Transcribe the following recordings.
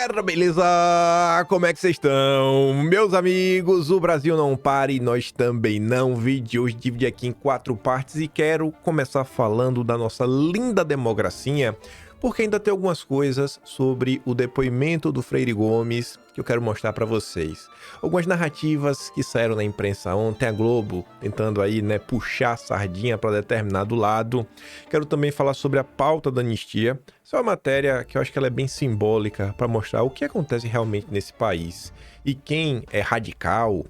Galera, beleza? Como é que vocês estão? Meus amigos, o Brasil não para e nós também não. O vídeo de hoje divide aqui em 4 partes e quero começar falando da nossa linda democracia, porque ainda tem algumas coisas sobre o depoimento do Freire Gomes que eu quero mostrar para vocês. Algumas narrativas que saíram na imprensa ontem, a Globo tentando aí, puxar a sardinha para determinado lado. Quero também falar sobre a pauta da anistia. Isso é uma matéria que eu acho que ela é bem simbólica para mostrar o que acontece realmente nesse país. E quem é radical,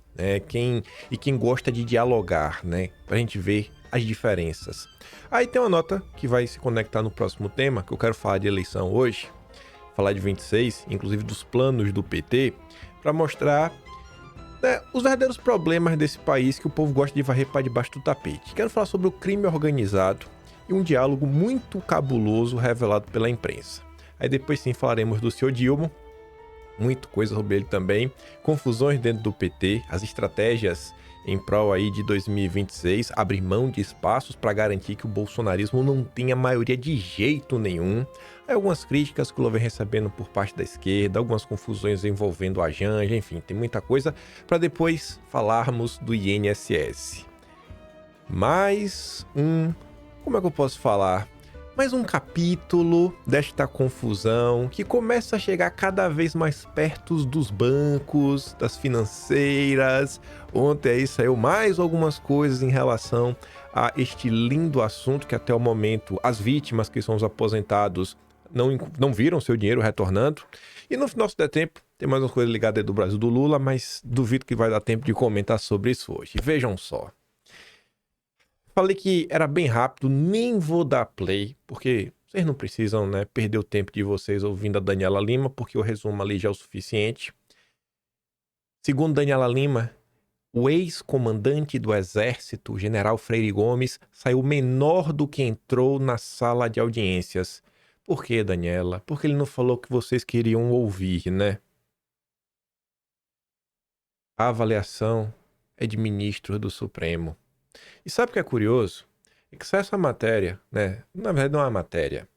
quem gosta de dialogar, para a gente ver as diferenças. Aí tem uma nota que vai se conectar no próximo tema, que eu quero falar de eleição hoje, falar de 26, inclusive dos planos do PT, para mostrar os verdadeiros problemas desse país que o povo gosta de varrer para debaixo do tapete. Quero falar sobre o crime organizado e um diálogo muito cabuloso revelado pela imprensa. Aí depois sim falaremos do senhor Dilma, muita coisa sobre ele também, confusões dentro do PT, as estratégias em prol aí de 2026, abrir mão de espaços para garantir que o bolsonarismo não tenha maioria de jeito nenhum. Aí algumas críticas que o Lula vem recebendo por parte da esquerda, algumas confusões envolvendo a Janja, enfim, tem muita coisa para depois falarmos do INSS. Como é que eu posso falar? Mais um capítulo desta confusão que começa a chegar cada vez mais perto dos bancos, das financeiras. Ontem aí saiu mais algumas coisas em relação a este lindo assunto que até o momento as vítimas, que são os aposentados, não viram seu dinheiro retornando. E no final, se der tempo, tem mais uma coisa ligada aí do Brasil do Lula, mas duvido que vai dar tempo de comentar sobre isso hoje. Vejam só. Falei que era bem rápido, nem vou dar play, porque vocês não precisam, perder o tempo de vocês ouvindo a Daniela Lima, porque o resumo ali já é o suficiente. Segundo Daniela Lima, o ex-comandante do Exército, General Freire Gomes, saiu menor do que entrou na sala de audiências. Por que, Daniela? Porque ele não falou o que vocês queriam ouvir, né? A avaliação é de ministro do Supremo. E sabe o que é curioso? É que essa matéria, na verdade não é uma matéria.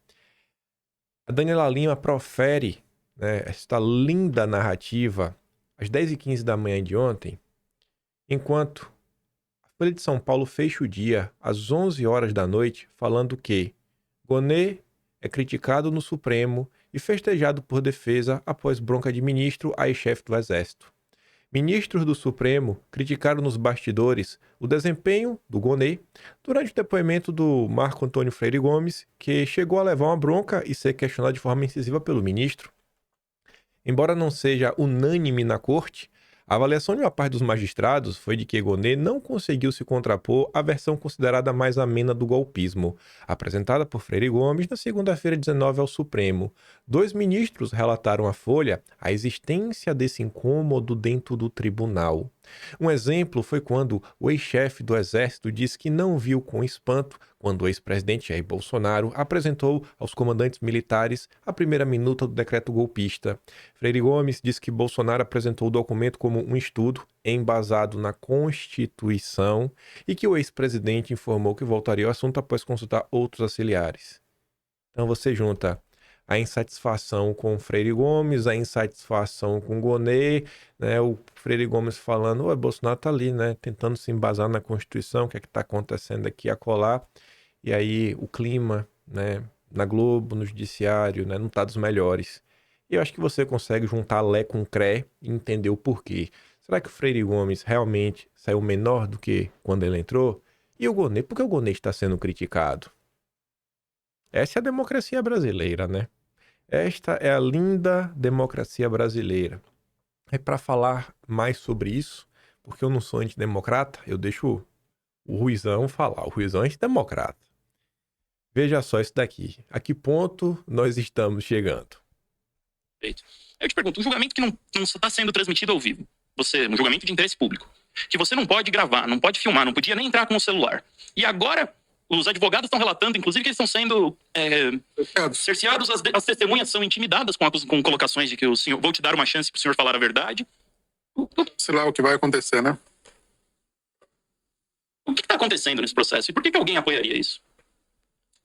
A Daniela Lima profere, esta linda narrativa às 10h15 da manhã de ontem, enquanto a Folha de São Paulo fecha o dia às 11 horas da noite falando que Gonê é criticado no Supremo e festejado por defesa após bronca de ministro a ex-chefe do Exército. Ministros do Supremo criticaram nos bastidores o desempenho do Gonê durante o depoimento do Marco Antônio Freire Gomes, que chegou a levar uma bronca e ser questionado de forma incisiva pelo ministro. Embora não seja unânime na corte, a avaliação de uma parte dos magistrados foi de que Gonê não conseguiu se contrapor à versão considerada mais amena do golpismo, apresentada por Freire Gomes na segunda-feira 19 ao Supremo. 2 ministros relataram à Folha a existência desse incômodo dentro do tribunal. Um exemplo foi quando o ex-chefe do Exército disse que não viu com espanto quando o ex-presidente Jair Bolsonaro apresentou aos comandantes militares a primeira minuta do decreto golpista. Freire Gomes disse que Bolsonaro apresentou o documento como um estudo embasado na Constituição e que o ex-presidente informou que voltaria ao assunto após consultar outros auxiliares. Então você junta a insatisfação com Freire Gomes, a insatisfação com Gonê, o Freire Gomes falando, o Bolsonaro tá ali, tentando se embasar na Constituição, o que é que tá acontecendo aqui, acolá, e aí o clima, na Globo, no judiciário, não tá dos melhores. E eu acho que você consegue juntar Lé com Cré e entender o porquê. Será que o Freire Gomes realmente saiu menor do que quando ele entrou? E o Gonê? Por que o Gonê está sendo criticado? Essa é a democracia brasileira, Esta é a linda democracia brasileira. É para falar mais sobre isso, porque eu não sou antidemocrata, eu deixo o Ruizão falar. O Ruizão é antidemocrata. Veja só isso daqui. A que ponto nós estamos chegando? Perfeito. Eu te pergunto, um julgamento que não está sendo transmitido ao vivo, um julgamento de interesse público, que você não pode gravar, não pode filmar, não podia nem entrar com o celular. E agora os advogados estão relatando, inclusive, que eles estão sendo cerceados, as testemunhas são intimidadas com colocações de que o senhor, vou te dar uma chance para o senhor falar a verdade. Sei lá o que vai acontecer, né? O que está acontecendo nesse processo? E por que alguém apoiaria isso?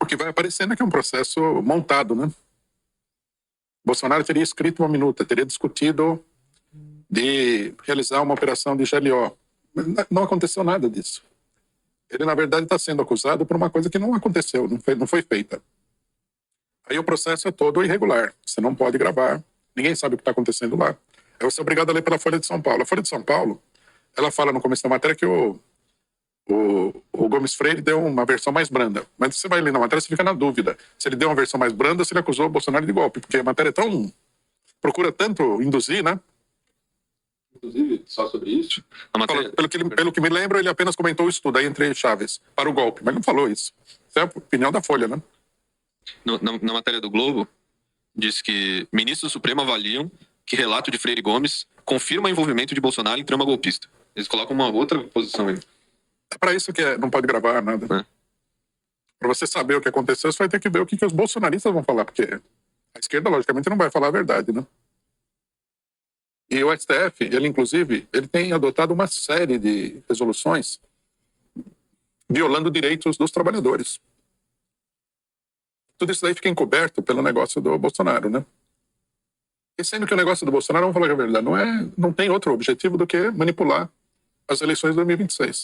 O que vai aparecendo é que é um processo montado, né? Bolsonaro teria escrito uma minuta, teria discutido de realizar uma operação de GLO. Não aconteceu nada disso. Ele, na verdade, está sendo acusado por uma coisa que não aconteceu, não foi feita. Aí o processo é todo irregular. Você não pode gravar, ninguém sabe o que está acontecendo lá. Aí você é obrigado a ler pela Folha de São Paulo. A Folha de São Paulo, ela fala no começo da matéria que o Gomes Freire deu uma versão mais branda. Mas você vai ler na matéria, você fica na dúvida. Se ele deu uma versão mais branda, se ele acusou o Bolsonaro de golpe. Porque a matéria é tão... procura tanto induzir, né? Inclusive, só sobre isso. Matéria... Pelo que me lembro, ele apenas comentou o estudo aí entre Chaves para o golpe. Mas não falou isso. Isso é a opinião da Folha, né? Na matéria do Globo, diz que ministros do Supremo avaliam que relato de Freire Gomes confirma o envolvimento de Bolsonaro em trama golpista. Eles colocam uma outra posição aí. É para isso que não pode gravar nada. Para você saber o que aconteceu, você vai ter que ver o que os bolsonaristas vão falar, porque a esquerda, logicamente, não vai falar a verdade, né? E o STF, ele tem adotado uma série de resoluções violando direitos dos trabalhadores. Tudo isso daí fica encoberto pelo negócio do Bolsonaro, né? E sendo que o negócio do Bolsonaro, vamos falar a verdade, não tem outro objetivo do que manipular as eleições de 2026.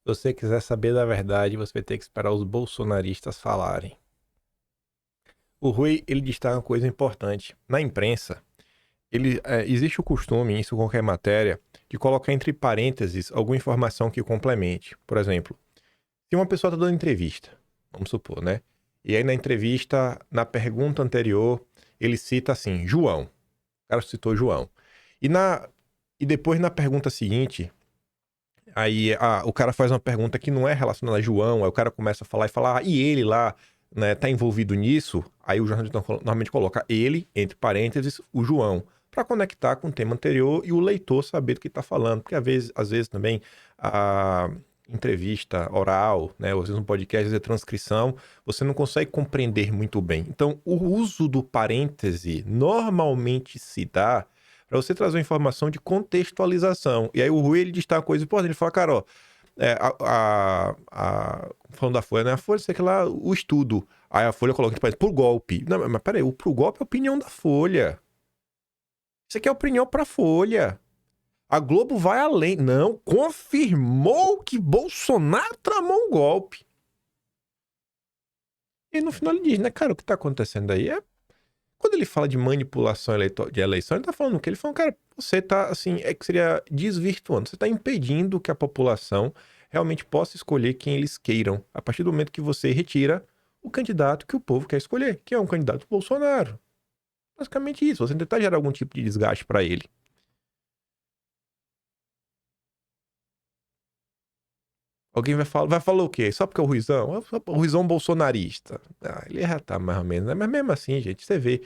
Se você quiser saber da verdade, você vai ter que esperar os bolsonaristas falarem. O Rui, ele destaca uma coisa importante. Na imprensa, existe o costume, isso em qualquer matéria, de colocar entre parênteses alguma informação que complemente. Por exemplo, se uma pessoa está dando entrevista, vamos supor, né? E aí na entrevista, na pergunta anterior, ele cita assim, João. O cara citou João. E depois na pergunta seguinte, aí o cara faz uma pergunta que não é relacionada a João, aí o cara começa a falar, e ele lá, né, tá envolvido nisso? Aí o jornalista normalmente coloca ele, entre parênteses, o João, para conectar com o tema anterior e o leitor saber do que está falando. Porque às vezes também a entrevista oral, né, ou às vezes um podcast, às vezes a transcrição, você não consegue compreender muito bem. Então, o uso do parêntese normalmente se dá para você trazer uma informação de contextualização. E aí o Rui, ele destaca uma coisa importante, ele fala, cara, ó, falando da Folha, né? A Folha, sei que lá, o estudo. Aí a Folha coloca, por golpe. Não, mas peraí, o pro golpe é a opinião da Folha. Isso aqui é opinião pra Folha. A Globo vai além. Não, confirmou que Bolsonaro tramou um golpe. E no final ele diz, né, cara, o que tá acontecendo aí é... Quando ele fala de manipulação de eleição, ele tá falando o quê? Ele fala, cara, você tá, assim, que seria desvirtuando. Você tá impedindo que a população realmente possa escolher quem eles queiram. A partir do momento que você retira o candidato que o povo quer escolher, que é um candidato Bolsonaro. Basicamente isso. Você tentar gerar algum tipo de desgaste para ele. Alguém vai falar o quê? Só porque é o Ruizão? O Ruizão bolsonarista. Ele já tá mais ou menos, né? Mas mesmo assim, gente, você vê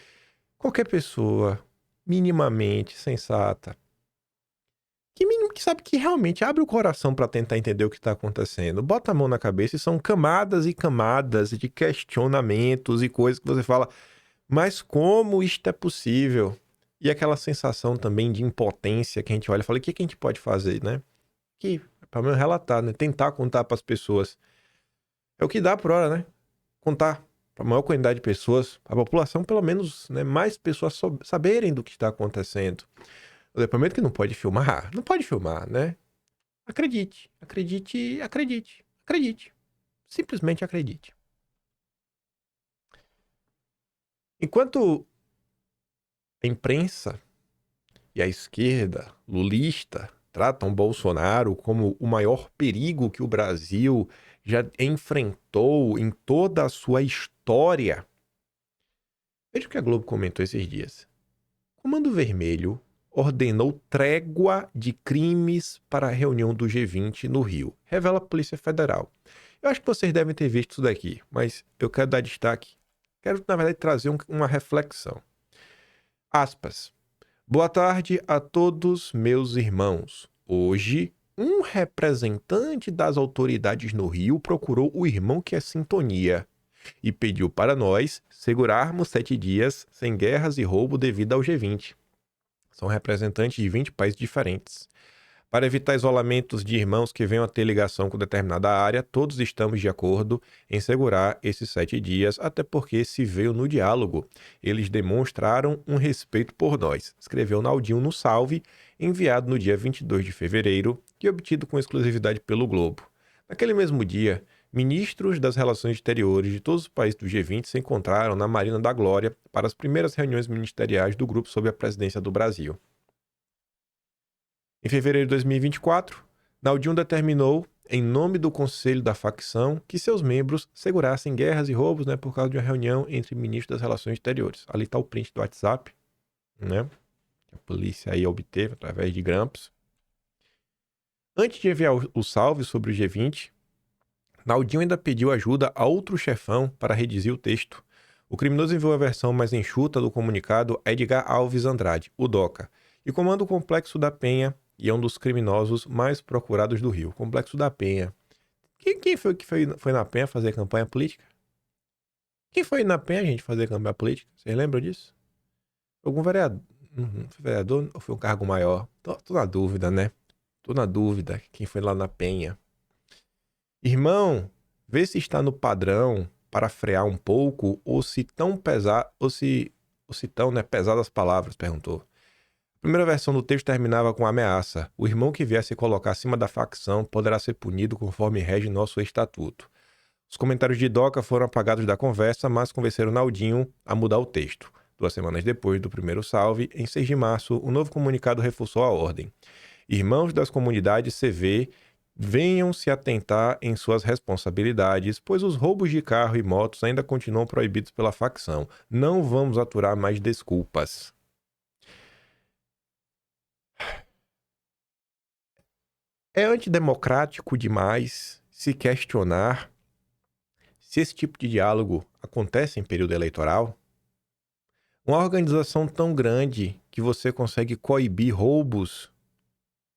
qualquer pessoa minimamente sensata, que sabe que realmente abre o coração para tentar entender o que tá acontecendo, bota a mão na cabeça e são camadas e camadas de questionamentos e coisas que você fala, mas como isto é possível? E aquela sensação também de impotência que a gente olha e fala, o que a gente pode fazer, né? Que para mim relatar, né? Tentar contar para as pessoas. É o que dá por hora, né? Contar para a maior quantidade de pessoas, a população, pelo menos, né, mais pessoas saberem do que está acontecendo. O depoimento que não pode filmar, né? Acredite. Simplesmente acredite. Enquanto a imprensa e a esquerda lulista tratam Bolsonaro como o maior perigo que o Brasil já enfrentou em toda a sua história. Veja o que a Globo comentou esses dias. Comando Vermelho ordenou trégua de crimes para a reunião do G20 no Rio. Revela a Polícia Federal. Eu acho que vocês devem ter visto isso daqui, mas eu quero dar destaque. Quero, na verdade, trazer uma reflexão. Aspas. Boa tarde a todos meus irmãos. Hoje, um representante das autoridades no Rio procurou o irmão que é sintonia e pediu para nós segurarmos 7 dias sem guerras e roubo devido ao G20. São representantes de 20 países diferentes. Para evitar isolamentos de irmãos que venham a ter ligação com determinada área, todos estamos de acordo em segurar esses 7 dias, até porque se veio no diálogo. Eles demonstraram um respeito por nós, escreveu Naldinho no salve, enviado no dia 22 de fevereiro e obtido com exclusividade pelo Globo. Naquele mesmo dia, ministros das Relações Exteriores de todos os países do G20 se encontraram na Marina da Glória para as primeiras reuniões ministeriais do grupo sob a presidência do Brasil. Em fevereiro de 2024, Naldinho determinou, em nome do Conselho da Facção, que seus membros segurassem guerras e roubos, por causa de uma reunião entre ministros das Relações Exteriores. Ali está o print do WhatsApp, que a polícia aí obteve através de grampos. Antes de enviar o salve sobre o G20, Naldinho ainda pediu ajuda a outro chefão para redigir o texto. O criminoso enviou a versão mais enxuta do comunicado a Edgar Alves Andrade, o DOCA, e comanda o Complexo da Penha, e é um dos criminosos mais procurados do Rio. Complexo da Penha. Quem foi que foi na Penha fazer campanha política? Quem foi na Penha, gente, fazer campanha política? Vocês lembram disso? Algum vereador? Foi vereador ou foi um cargo maior? Tô na dúvida, né? Tô na dúvida quem foi lá na Penha. Irmão, vê se está no padrão para frear um pouco ou se tão pesado, ou se tão, pesadas as palavras, perguntou. A primeira versão do texto terminava com ameaça. O irmão que vier se colocar acima da facção poderá ser punido conforme rege nosso estatuto. Os comentários de Doca foram apagados da conversa, mas convenceram Naldinho a mudar o texto. 2 semanas depois do primeiro salve, em 6 de março, o novo comunicado reforçou a ordem. Irmãos das comunidades CV, venham se atentar em suas responsabilidades, pois os roubos de carro e motos ainda continuam proibidos pela facção. Não vamos aturar mais desculpas. É antidemocrático demais se questionar se esse tipo de diálogo acontece em período eleitoral. Uma organização tão grande que você consegue coibir roubos,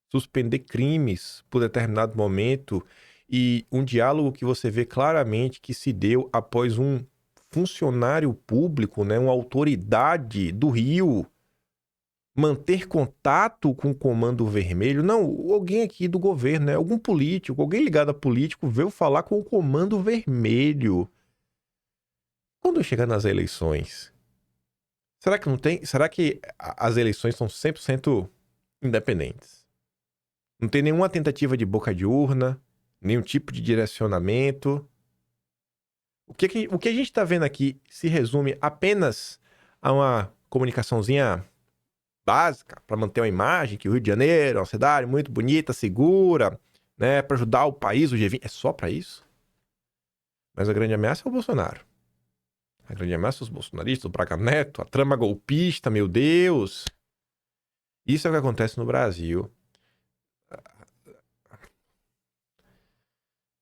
suspender crimes por determinado momento e um diálogo que você vê claramente que se deu após um funcionário público, uma autoridade do Rio, manter contato com o Comando Vermelho. Não, alguém aqui do governo, algum político, alguém ligado a político veio falar com o Comando Vermelho. Quando chegar nas eleições, será que não tem? Será que as eleições são 100% independentes? Não tem nenhuma tentativa de boca de urna, nenhum tipo de direcionamento. O que a gente está vendo aqui se resume apenas a uma comunicaçãozinha básica para manter uma imagem que o Rio de Janeiro é uma cidade muito bonita, segura, para ajudar o país, o G20. É só para isso? Mas a grande ameaça é o Bolsonaro. A grande ameaça é os bolsonaristas, o Braga Neto, a trama golpista, meu Deus. Isso é o que acontece no Brasil.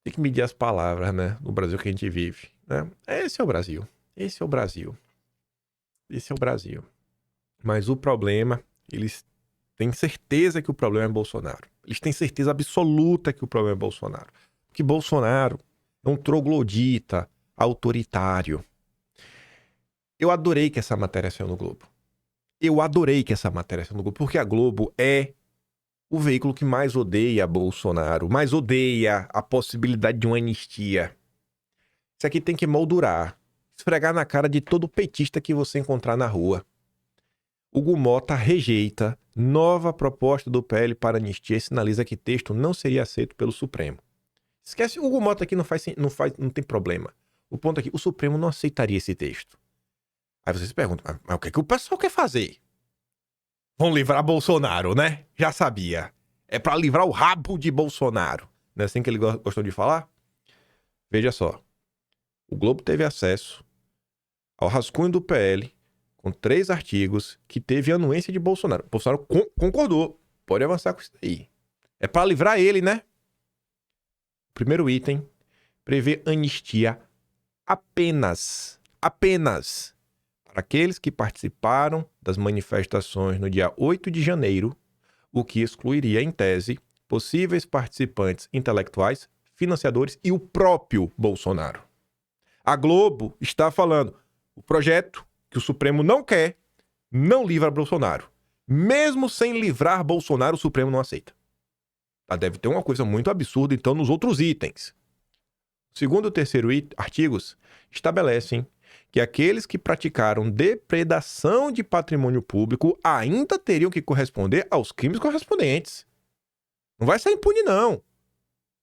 Tem que medir as palavras, no Brasil que a gente vive. Esse é o Brasil. Esse é o Brasil. Esse é o Brasil. Mas o problema, eles têm certeza que o problema é Bolsonaro. Eles têm certeza absoluta que o problema é Bolsonaro. Porque Bolsonaro é um troglodita, autoritário. Eu adorei que essa matéria saiu no Globo. Porque a Globo é o veículo que mais odeia Bolsonaro, mais odeia a possibilidade de uma anistia. Isso aqui tem que moldurar, esfregar na cara de todo petista que você encontrar na rua. Hugo Mota rejeita nova proposta do PL para anistia e sinaliza que texto não seria aceito pelo Supremo. Esquece, Hugo Mota aqui não tem problema. O ponto aqui, o Supremo não aceitaria esse texto. Aí vocês se perguntam, mas o que o pessoal quer fazer? Vão livrar Bolsonaro, Já sabia. É para livrar o rabo de Bolsonaro. Não é assim que ele gostou de falar? Veja só. O Globo teve acesso ao rascunho do PL com 3 artigos que teve anuência de Bolsonaro. Bolsonaro concordou. Pode avançar com isso aí. É para livrar ele, O primeiro item prevê anistia apenas para aqueles que participaram das manifestações no dia 8 de janeiro, o que excluiria, em tese, possíveis participantes intelectuais, financiadores e o próprio Bolsonaro. A Globo está falando, o projeto que o Supremo não quer, não livra Bolsonaro. Mesmo sem livrar Bolsonaro, o Supremo não aceita. Mas deve ter uma coisa muito absurda, então, nos outros itens. O segundo e o terceiro artigos estabelecem que aqueles que praticaram depredação de patrimônio público ainda teriam que corresponder aos crimes correspondentes. Não vai sair impune, não.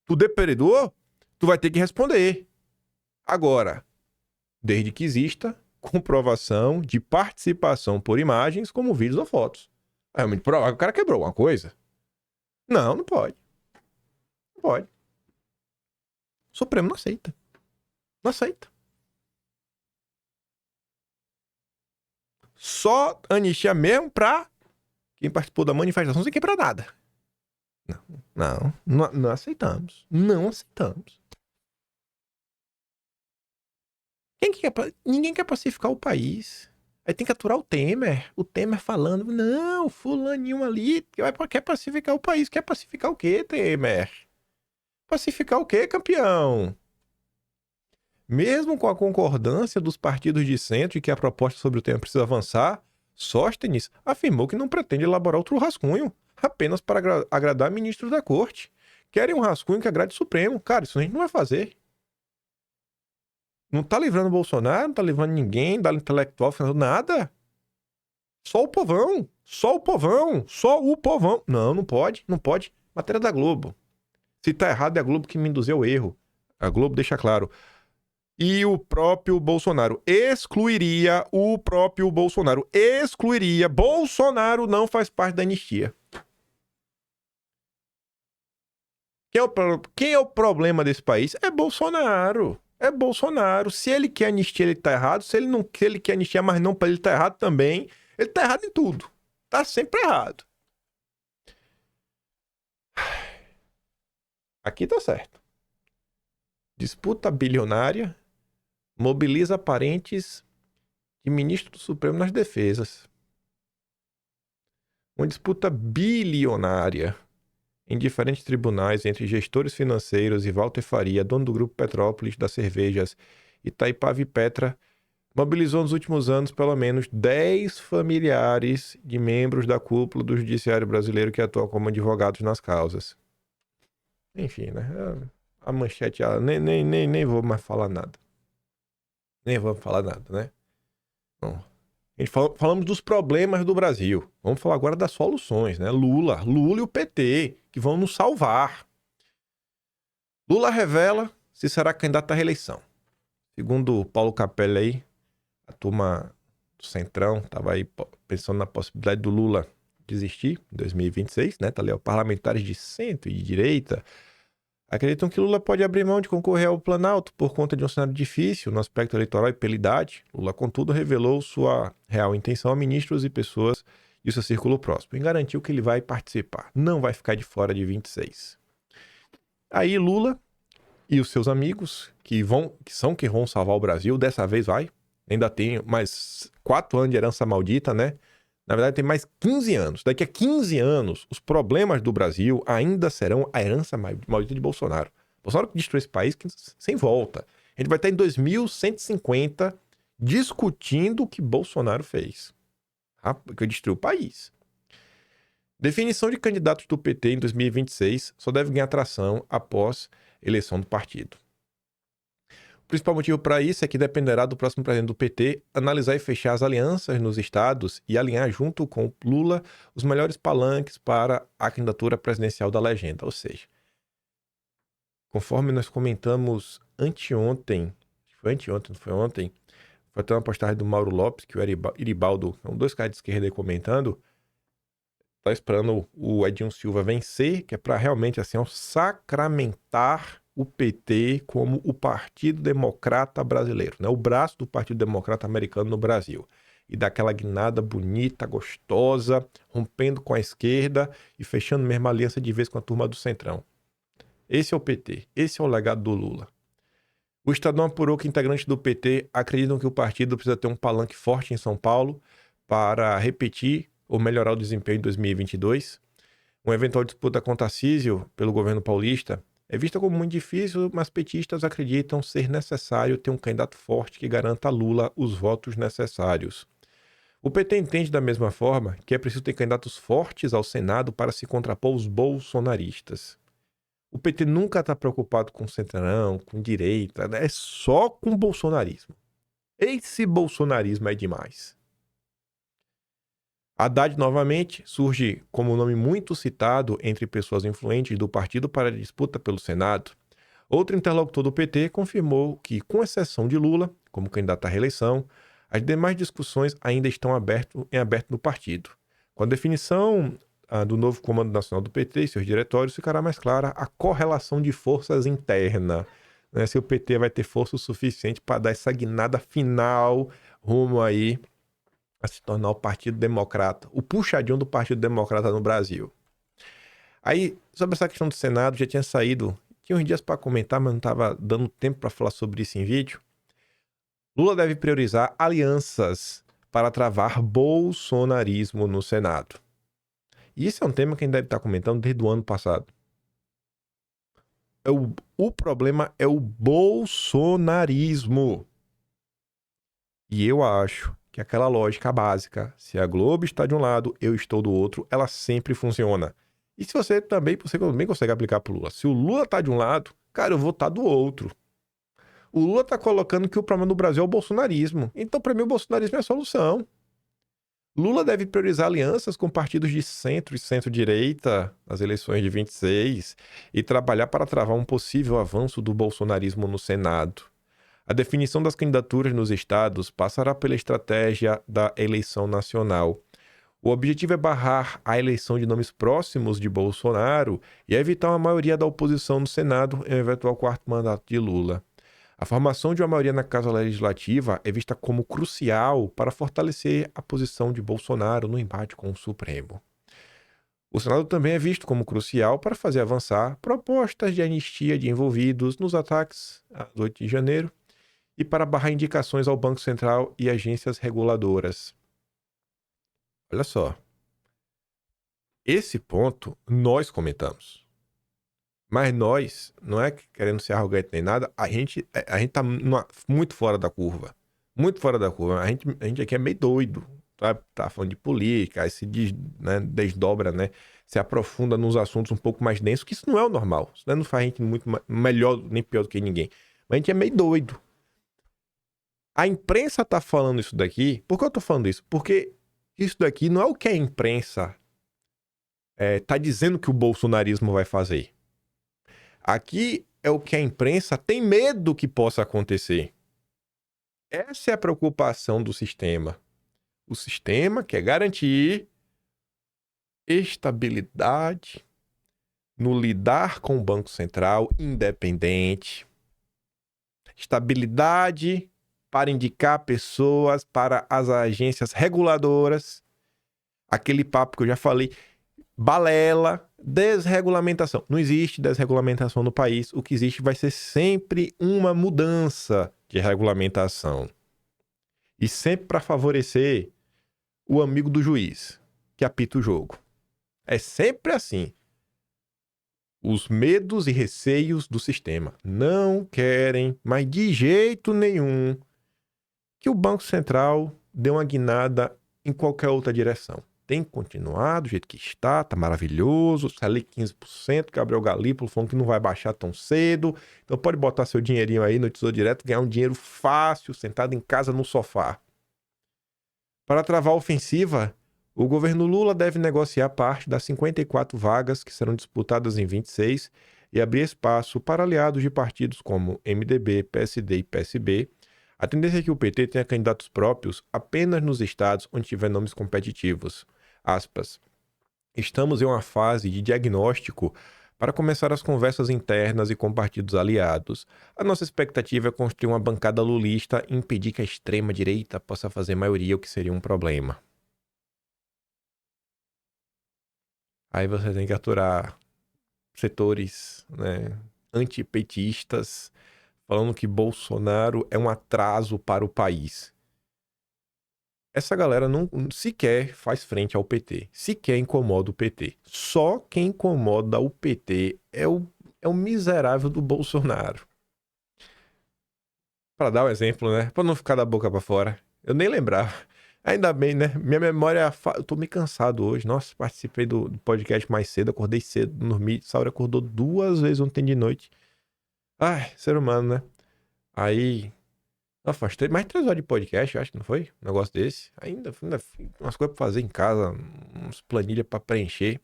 Tu depredou, tu vai ter que responder. Agora, desde que exista comprovação de participação por imagens, como vídeos ou fotos. É realmente provável que o cara quebrou alguma coisa? Não, não pode. Não pode. O Supremo não aceita. Não aceita. Só anistia mesmo pra quem participou da manifestação sem quebrar nada. Não aceitamos. Não aceitamos. Ninguém quer pacificar o país. Aí tem que aturar o Temer. O Temer falando, não, fulaninho ali quer pacificar o país. Quer pacificar o quê, Temer? Pacificar o quê, campeão? Mesmo com a concordância dos partidos de centro e que a proposta sobre o tema precisa avançar, Sóstenes afirmou que não pretende elaborar outro rascunho, apenas para agradar ministros da corte. Querem um rascunho que agrade o Supremo. Cara, isso a gente não vai fazer. Não tá livrando o Bolsonaro, não tá livrando ninguém, da intelectual, nada. Só o povão. Só o povão. Só o povão. Não pode. Não pode. Matéria da Globo. Se tá errado, é a Globo que me induziu ao erro. A Globo deixa claro. E o próprio Bolsonaro excluiria. Bolsonaro não faz parte da anistia. Quem é o problema desse país? É Bolsonaro. É Bolsonaro. Se ele quer anistia, ele tá errado. Se ele quer anistiar, mas não para ele tá errado também. Ele tá errado em tudo. Tá sempre errado. Aqui tá certo. Disputa bilionária mobiliza parentes de ministro do Supremo nas defesas. Uma disputa bilionária em diferentes tribunais entre gestores financeiros e Walter Faria, dono do Grupo Petrópolis das Cervejas, Itaipava e Petra, mobilizou nos últimos anos pelo menos 10 familiares de membros da cúpula do judiciário brasileiro que atuam como advogados nas causas. Enfim, né? A manchete, nem vou mais falar nada. Nem vamos falar nada, né? Bom, a gente falamos dos problemas do Brasil. Vamos falar agora das soluções, né? Lula e o PT, que vão nos salvar. Lula revela se será candidato à reeleição. Segundo o Paulo Capelli aí, a turma do Centrão estava aí pensando na possibilidade do Lula desistir em 2026, né? Tá ali, ó, parlamentares de centro e de direita acreditam que Lula pode abrir mão de concorrer ao Planalto por conta de um cenário difícil no aspecto eleitoral e pela idade. Lula, contudo, revelou sua real intenção a ministros e pessoas de seu círculo próximo e garantiu que ele vai participar, não vai ficar de fora de 26. Aí Lula e os seus amigos, que vão salvar o Brasil, dessa vez vai. Ainda tem mais 4 anos de herança maldita, né? Na verdade, tem mais 15 anos. Daqui a 15 anos, os problemas do Brasil ainda serão a herança maldita de Bolsonaro. Bolsonaro destruiu esse país sem volta. A gente vai estar em 2150 discutindo o que Bolsonaro fez. Porque destruiu o país. Definição de candidatos do PT em 2026 só deve ganhar tração após eleição do partido. O principal motivo para isso é que dependerá do próximo presidente do PT analisar e fechar as alianças nos estados e alinhar junto com Lula os melhores palanques para a candidatura presidencial da legenda. Ou seja, conforme nós comentamos anteontem, foi ontem, foi até uma postagem do Mauro Lopes, que o Iribaldo, são 2 caras de esquerda aí comentando, tá esperando o Edinho Silva vencer, que é para realmente assim, sacramentar o PT como o Partido Democrata Brasileiro, né? O braço do Partido Democrata Americano no Brasil. E daquela guinada bonita, gostosa, rompendo com a esquerda e fechando mesmo a aliança de vez com a turma do Centrão. Esse é o PT, esse é o legado do Lula. O Estadão apurou que integrantes do PT acreditam que o partido precisa ter um palanque forte em São Paulo para repetir ou melhorar o desempenho em 2022. Uma eventual disputa com Tarcísio pelo governo paulista é vista como muito difícil, mas petistas acreditam ser necessário ter um candidato forte que garanta a Lula os votos necessários. O PT entende da mesma forma que é preciso ter candidatos fortes ao Senado para se contrapor aos bolsonaristas. O PT nunca está preocupado com centrão, com direita, né? É só com bolsonarismo. Esse bolsonarismo é demais. Haddad, novamente, surge como um nome muito citado entre pessoas influentes do partido para a disputa pelo Senado. Outro interlocutor do PT confirmou que, com exceção de Lula, como candidato à reeleição, as demais discussões ainda estão em aberto no partido. Com a definição do novo comando nacional do PT e seus diretórios, ficará mais clara a correlação de forças interna, né? Se o PT vai ter força o suficiente para dar essa guinada final rumo aí a se tornar o Partido Democrata, o puxadinho do Partido Democrata no Brasil. Aí, sobre essa questão do Senado, já tinha saído, tinha uns dias para comentar, mas não estava dando tempo para falar sobre isso em vídeo. Lula deve priorizar alianças para travar bolsonarismo no Senado. E isso é um tema que a gente deve estar comentando desde o ano passado. O problema é o bolsonarismo. E eu acho que aquela lógica básica, se a Globo está de um lado, eu estou do outro, ela sempre funciona. E se você também consegue aplicar para o Lula. Se o Lula está de um lado, cara, eu vou estar do outro. O Lula está colocando que o problema do Brasil é o bolsonarismo. Então, para mim, o bolsonarismo é a solução. Lula deve priorizar alianças com partidos de centro e centro-direita nas eleições de 26 e trabalhar para travar um possível avanço do bolsonarismo no Senado. A definição das candidaturas nos estados passará pela estratégia da eleição nacional. O objetivo é barrar a eleição de nomes próximos de Bolsonaro e evitar uma maioria da oposição no Senado em um eventual quarto mandato de Lula. A formação de uma maioria na Casa Legislativa é vista como crucial para fortalecer a posição de Bolsonaro no embate com o Supremo. O Senado também é visto como crucial para fazer avançar propostas de anistia de envolvidos nos ataques a 8 de janeiro e para barrar indicações ao Banco Central e agências reguladoras. Olha só. Esse ponto nós comentamos. Mas nós, não é querendo ser arrogante nem nada, a gente tá muito fora da curva. Muito fora da curva. A gente aqui é meio doido. Tá falando de política, aí se desdobra, né? Se aprofunda nos assuntos um pouco mais densos, que isso não é o normal. Isso não faz a gente muito melhor nem pior do que ninguém. Mas a gente é meio doido. A imprensa tá falando isso daqui. Por que eu tô falando isso? Porque isso daqui não é o que a imprensa tá dizendo que o bolsonarismo vai fazer. Aqui é o que a imprensa tem medo que possa acontecer. Essa é a preocupação do sistema. O sistema quer garantir estabilidade no lidar com o Banco Central independente, estabilidade para indicar pessoas para as agências reguladoras, aquele papo que eu já falei, balela, desregulamentação. Não existe desregulamentação no país. O que existe vai ser sempre uma mudança de regulamentação. E sempre para favorecer o amigo do juiz, que apita o jogo. É sempre assim. Os medos e receios do sistema não querem, mas de jeito nenhum, que o Banco Central dê uma guinada em qualquer outra direção. Tem que continuar do jeito que está, tá maravilhoso, Selic 15%, Gabriel Galípolo falando que não vai baixar tão cedo, então pode botar seu dinheirinho aí no Tesouro Direto, ganhar um dinheiro fácil, sentado em casa no sofá. Para travar a ofensiva, o governo Lula deve negociar parte das 54 vagas que serão disputadas em 26 e abrir espaço para aliados de partidos como MDB, PSD e PSB. A tendência é que o PT tenha candidatos próprios apenas nos estados onde tiver nomes competitivos. Aspas. Estamos em uma fase de diagnóstico para começar as conversas internas e com partidos aliados. A nossa expectativa é construir uma bancada lulista e impedir que a extrema-direita possa fazer maioria, o que seria um problema. Aí você tem que aturar setores, né, antipetistas, falando que Bolsonaro é um atraso para o país. Essa galera não sequer faz frente ao PT, sequer incomoda o PT. Só quem incomoda o PT é o miserável do Bolsonaro. Para dar um exemplo, né? Para não ficar da boca para fora. Eu nem lembrava. Ainda bem, né? Minha memória... Eu tô meio cansado hoje. Nossa, participei do podcast mais cedo, acordei cedo, dormi. Saura acordou 2 vezes ontem de noite. Ai, ser humano, né? Aí... Não, faz mais 3 horas de podcast, eu acho que não foi? Um negócio desse. Ainda umas coisas pra fazer em casa, umas planilhas pra preencher.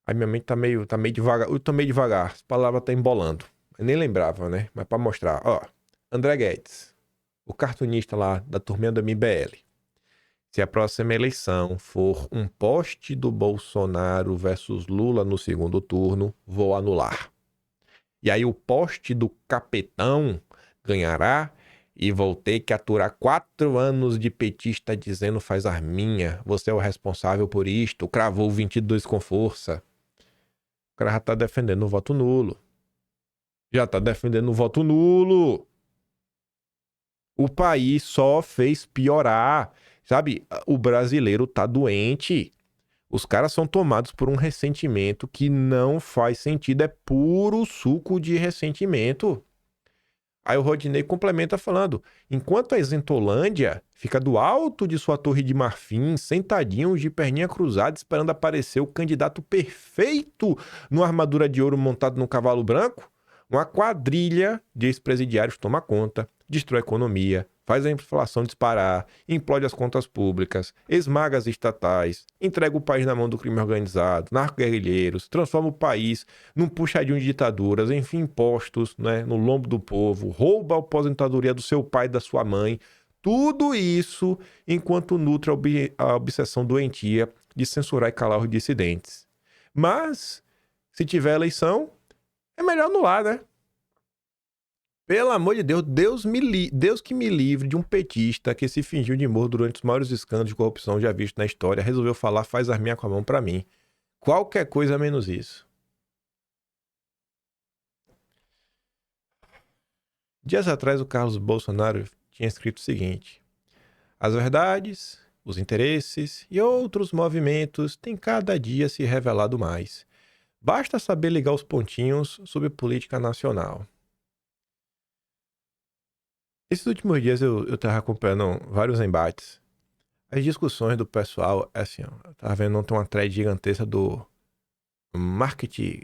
Aí minha mente tá meio devagar. Eu tô meio devagar. As palavras tá embolando. Eu nem lembrava, né? Mas pra mostrar. Ó, André Guedes, o cartunista lá da turminha do MBL. Se a próxima eleição for um poste do Bolsonaro versus Lula no segundo turno, vou anular. E aí o poste do capetão ganhará e vou ter que aturar 4 anos de petista dizendo faz arminha, você é o responsável por isto, cravou 22 com força. O cara já tá defendendo o voto nulo. Já tá defendendo o voto nulo. O país só fez piorar. Sabe, o brasileiro tá doente. Os caras são tomados por um ressentimento que não faz sentido. É puro suco de ressentimento. Aí o Rodinei complementa falando: enquanto a Isentolândia fica do alto de sua torre de marfim, sentadinhos de perninha cruzada, esperando aparecer o candidato perfeito numa armadura de ouro montado num cavalo branco, uma quadrilha de ex-presidiários toma conta, destrói a economia, faz a inflação disparar, implode as contas públicas, esmaga as estatais, entrega o país na mão do crime organizado, narco-guerrilheiros, transforma o país num puxadinho de ditaduras, enfia impostos, né, no lombo do povo, rouba a aposentadoria do seu pai e da sua mãe. Tudo isso enquanto nutre a obsessão doentia de censurar e calar os dissidentes. Mas, se tiver eleição, é melhor anular, né? Pelo amor de Deus, Deus que me livre de um petista que se fingiu de morto durante os maiores escândalos de corrupção já vistos na história, resolveu falar, faz arminha com a mão pra mim. Qualquer coisa menos isso. Dias atrás, o Carlos Bolsonaro tinha escrito o seguinte: as verdades, os interesses e outros movimentos têm cada dia se revelado mais. Basta saber ligar os pontinhos sobre política nacional. Esses últimos dias eu tava acompanhando vários embates. As discussões do pessoal, assim, ó, eu tava vendo ontem uma thread gigantesca do Market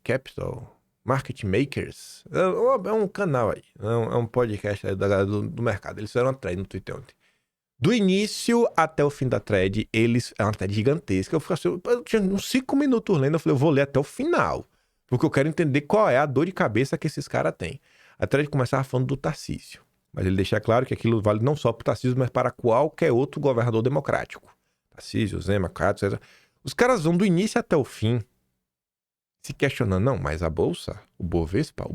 Capital, Market Makers. É um canal aí, é um podcast aí da galera do mercado. Eles fizeram uma thread no Twitter ontem. Do início até o fim da thread, é uma thread gigantesca. Eu fico assim, eu tinha uns 5 minutos lendo, eu falei, eu vou ler até o final. Porque eu quero entender qual é a dor de cabeça que esses caras têm. A thread começava falando do Tarcísio. Mas ele deixa claro que aquilo vale não só para o Tarcísio, mas para qualquer outro governador democrático. Tarcísio, Zema, Castro, etc. Os caras vão do início até o fim se questionando, não, mas a Bolsa, o Bovespa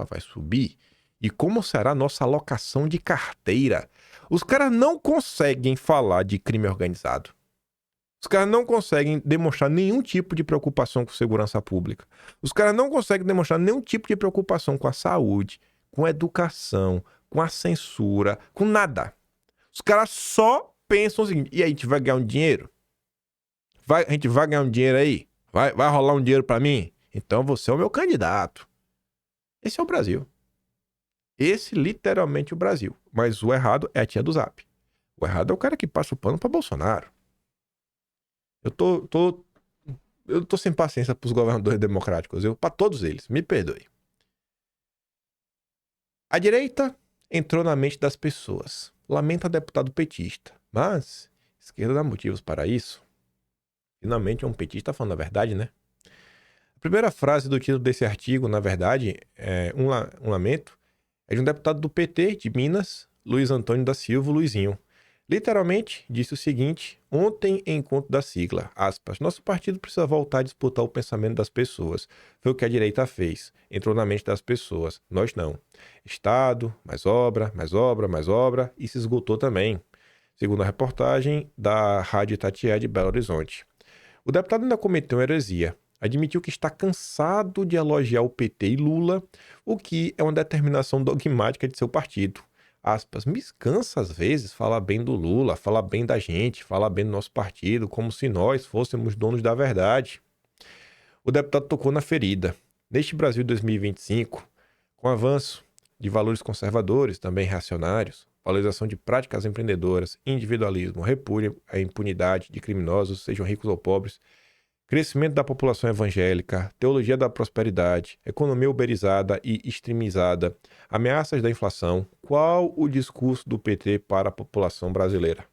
vai subir? E como será a nossa alocação de carteira? Os caras não conseguem falar de crime organizado. Os caras não conseguem demonstrar nenhum tipo de preocupação com segurança pública. Os caras não conseguem demonstrar nenhum tipo de preocupação com a saúde, com a educação, com a censura, com nada. Os caras só pensam o seguinte: e aí, a gente vai ganhar um dinheiro? A gente vai ganhar um dinheiro aí? Vai rolar um dinheiro pra mim? Então você é o meu candidato. Esse é o Brasil. Esse literalmente é o Brasil. Mas o errado é a tia do Zap. O errado é o cara que passa o pano pra Bolsonaro. Eu tô sem paciência pros governadores democráticos. Pra todos eles. Me perdoe. A direita entrou na mente das pessoas. Lamenta deputado petista. Mas a esquerda dá motivos para isso. Finalmente um petista falando a verdade, né? A primeira frase do título desse artigo, na verdade, é um lamento. É de um deputado do PT de Minas, Luiz Antônio da Silva, Luizinho. Literalmente, disse o seguinte: ontem, em encontro da sigla, aspas, nosso partido precisa voltar a disputar o pensamento das pessoas. Foi o que a direita fez. Entrou na mente das pessoas. Nós não. Estado, mais obra, mais obra, mais obra, e se esgotou também. Segundo a reportagem da Rádio Itatiaia de Belo Horizonte. O deputado ainda cometeu uma heresia. Admitiu que está cansado de elogiar o PT e Lula, o que é uma determinação dogmática de seu partido. Aspas, me cansa às vezes falar bem do Lula, falar bem da gente, falar bem do nosso partido, como se nós fôssemos donos da verdade. O deputado tocou na ferida. Neste Brasil 2025, com o avanço de valores conservadores, também reacionários, valorização de práticas empreendedoras, individualismo, repúdio à impunidade de criminosos, sejam ricos ou pobres, crescimento da população evangélica, teologia da prosperidade, economia uberizada e extremizada, ameaças da inflação. Qual o discurso do PT para a população brasileira?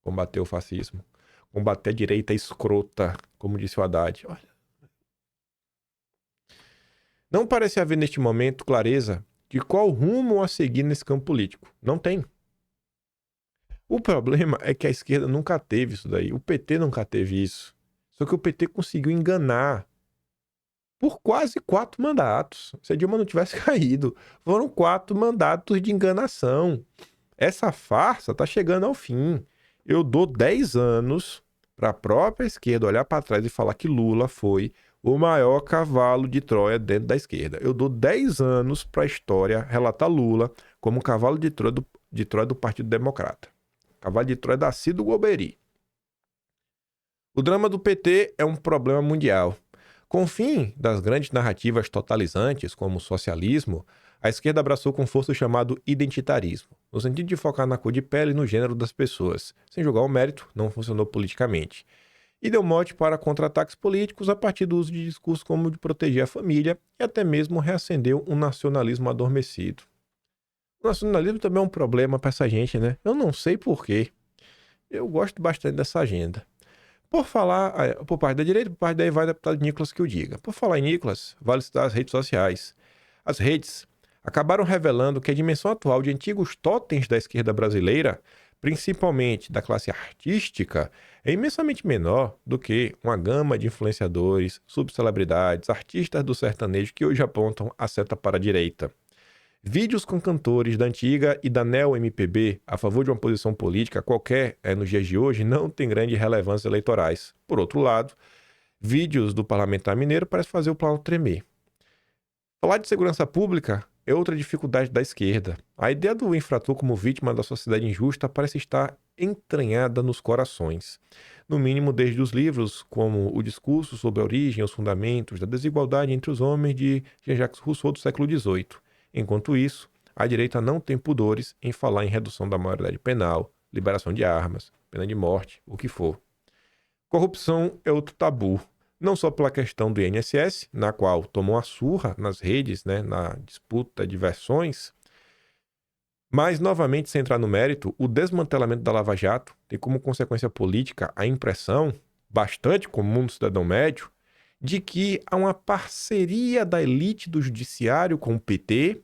Combater o fascismo. Combater a direita escrota, como disse o Haddad. Olha. Não parece haver neste momento clareza de qual rumo a seguir nesse campo político. Não tem. O problema é que a esquerda nunca teve isso daí. O PT nunca teve isso. Só que o PT conseguiu enganar por quase 4 mandatos. Se a Dilma não tivesse caído, foram 4 mandatos de enganação. Essa farsa tá chegando ao fim. Eu dou 10 anos para a própria esquerda olhar para trás e falar que Lula foi o maior cavalo de Troia dentro da esquerda. Eu dou 10 anos para a história relatar Lula como cavalo de Troia do Partido Democrata. Cavalo de Troia da Cida Golbery. O drama do PT é um problema mundial. Com o fim das grandes narrativas totalizantes, como o socialismo, a esquerda abraçou com força o chamado identitarismo, no sentido de focar na cor de pele e no gênero das pessoas. Sem julgar o mérito, não funcionou politicamente. E deu mote para contra-ataques políticos a partir do uso de discursos como de proteger a família e até mesmo reacendeu um nacionalismo adormecido. O nacionalismo também é um problema para essa gente, né? Eu não sei porquê. Eu gosto bastante dessa agenda. Por falar, por parte da direita, por parte daí vai o deputado Nicolas que o diga. Por falar em Nicolas, vale citar as redes sociais. As redes acabaram revelando que a dimensão atual de antigos totens da esquerda brasileira, principalmente da classe artística, é imensamente menor do que uma gama de influenciadores, subcelebridades, artistas do sertanejo que hoje apontam a seta para a direita. Vídeos com cantores da antiga e da neo-MPB a favor de uma posição política qualquer nos dias de hoje não tem grande relevância eleitorais. Por outro lado, vídeos do parlamentar mineiro parecem fazer o plano tremer. Falar de segurança pública é outra dificuldade da esquerda. A ideia do infrator como vítima da sociedade injusta parece estar entranhada nos corações. No mínimo desde os livros como O Discurso sobre a Origem e os Fundamentos da Desigualdade entre os Homens de Jean-Jacques Rousseau do século XVIII. Enquanto isso, a direita não tem pudores em falar em redução da maioridade penal, liberação de armas, pena de morte, o que for. Corrupção é outro tabu, não só pela questão do INSS, na qual tomou a surra nas redes, na disputa de versões, mas, novamente, sem entrar no mérito, o desmantelamento da Lava Jato tem como consequência política a impressão, bastante comum do cidadão médio, de que há uma parceria da elite do judiciário com o PT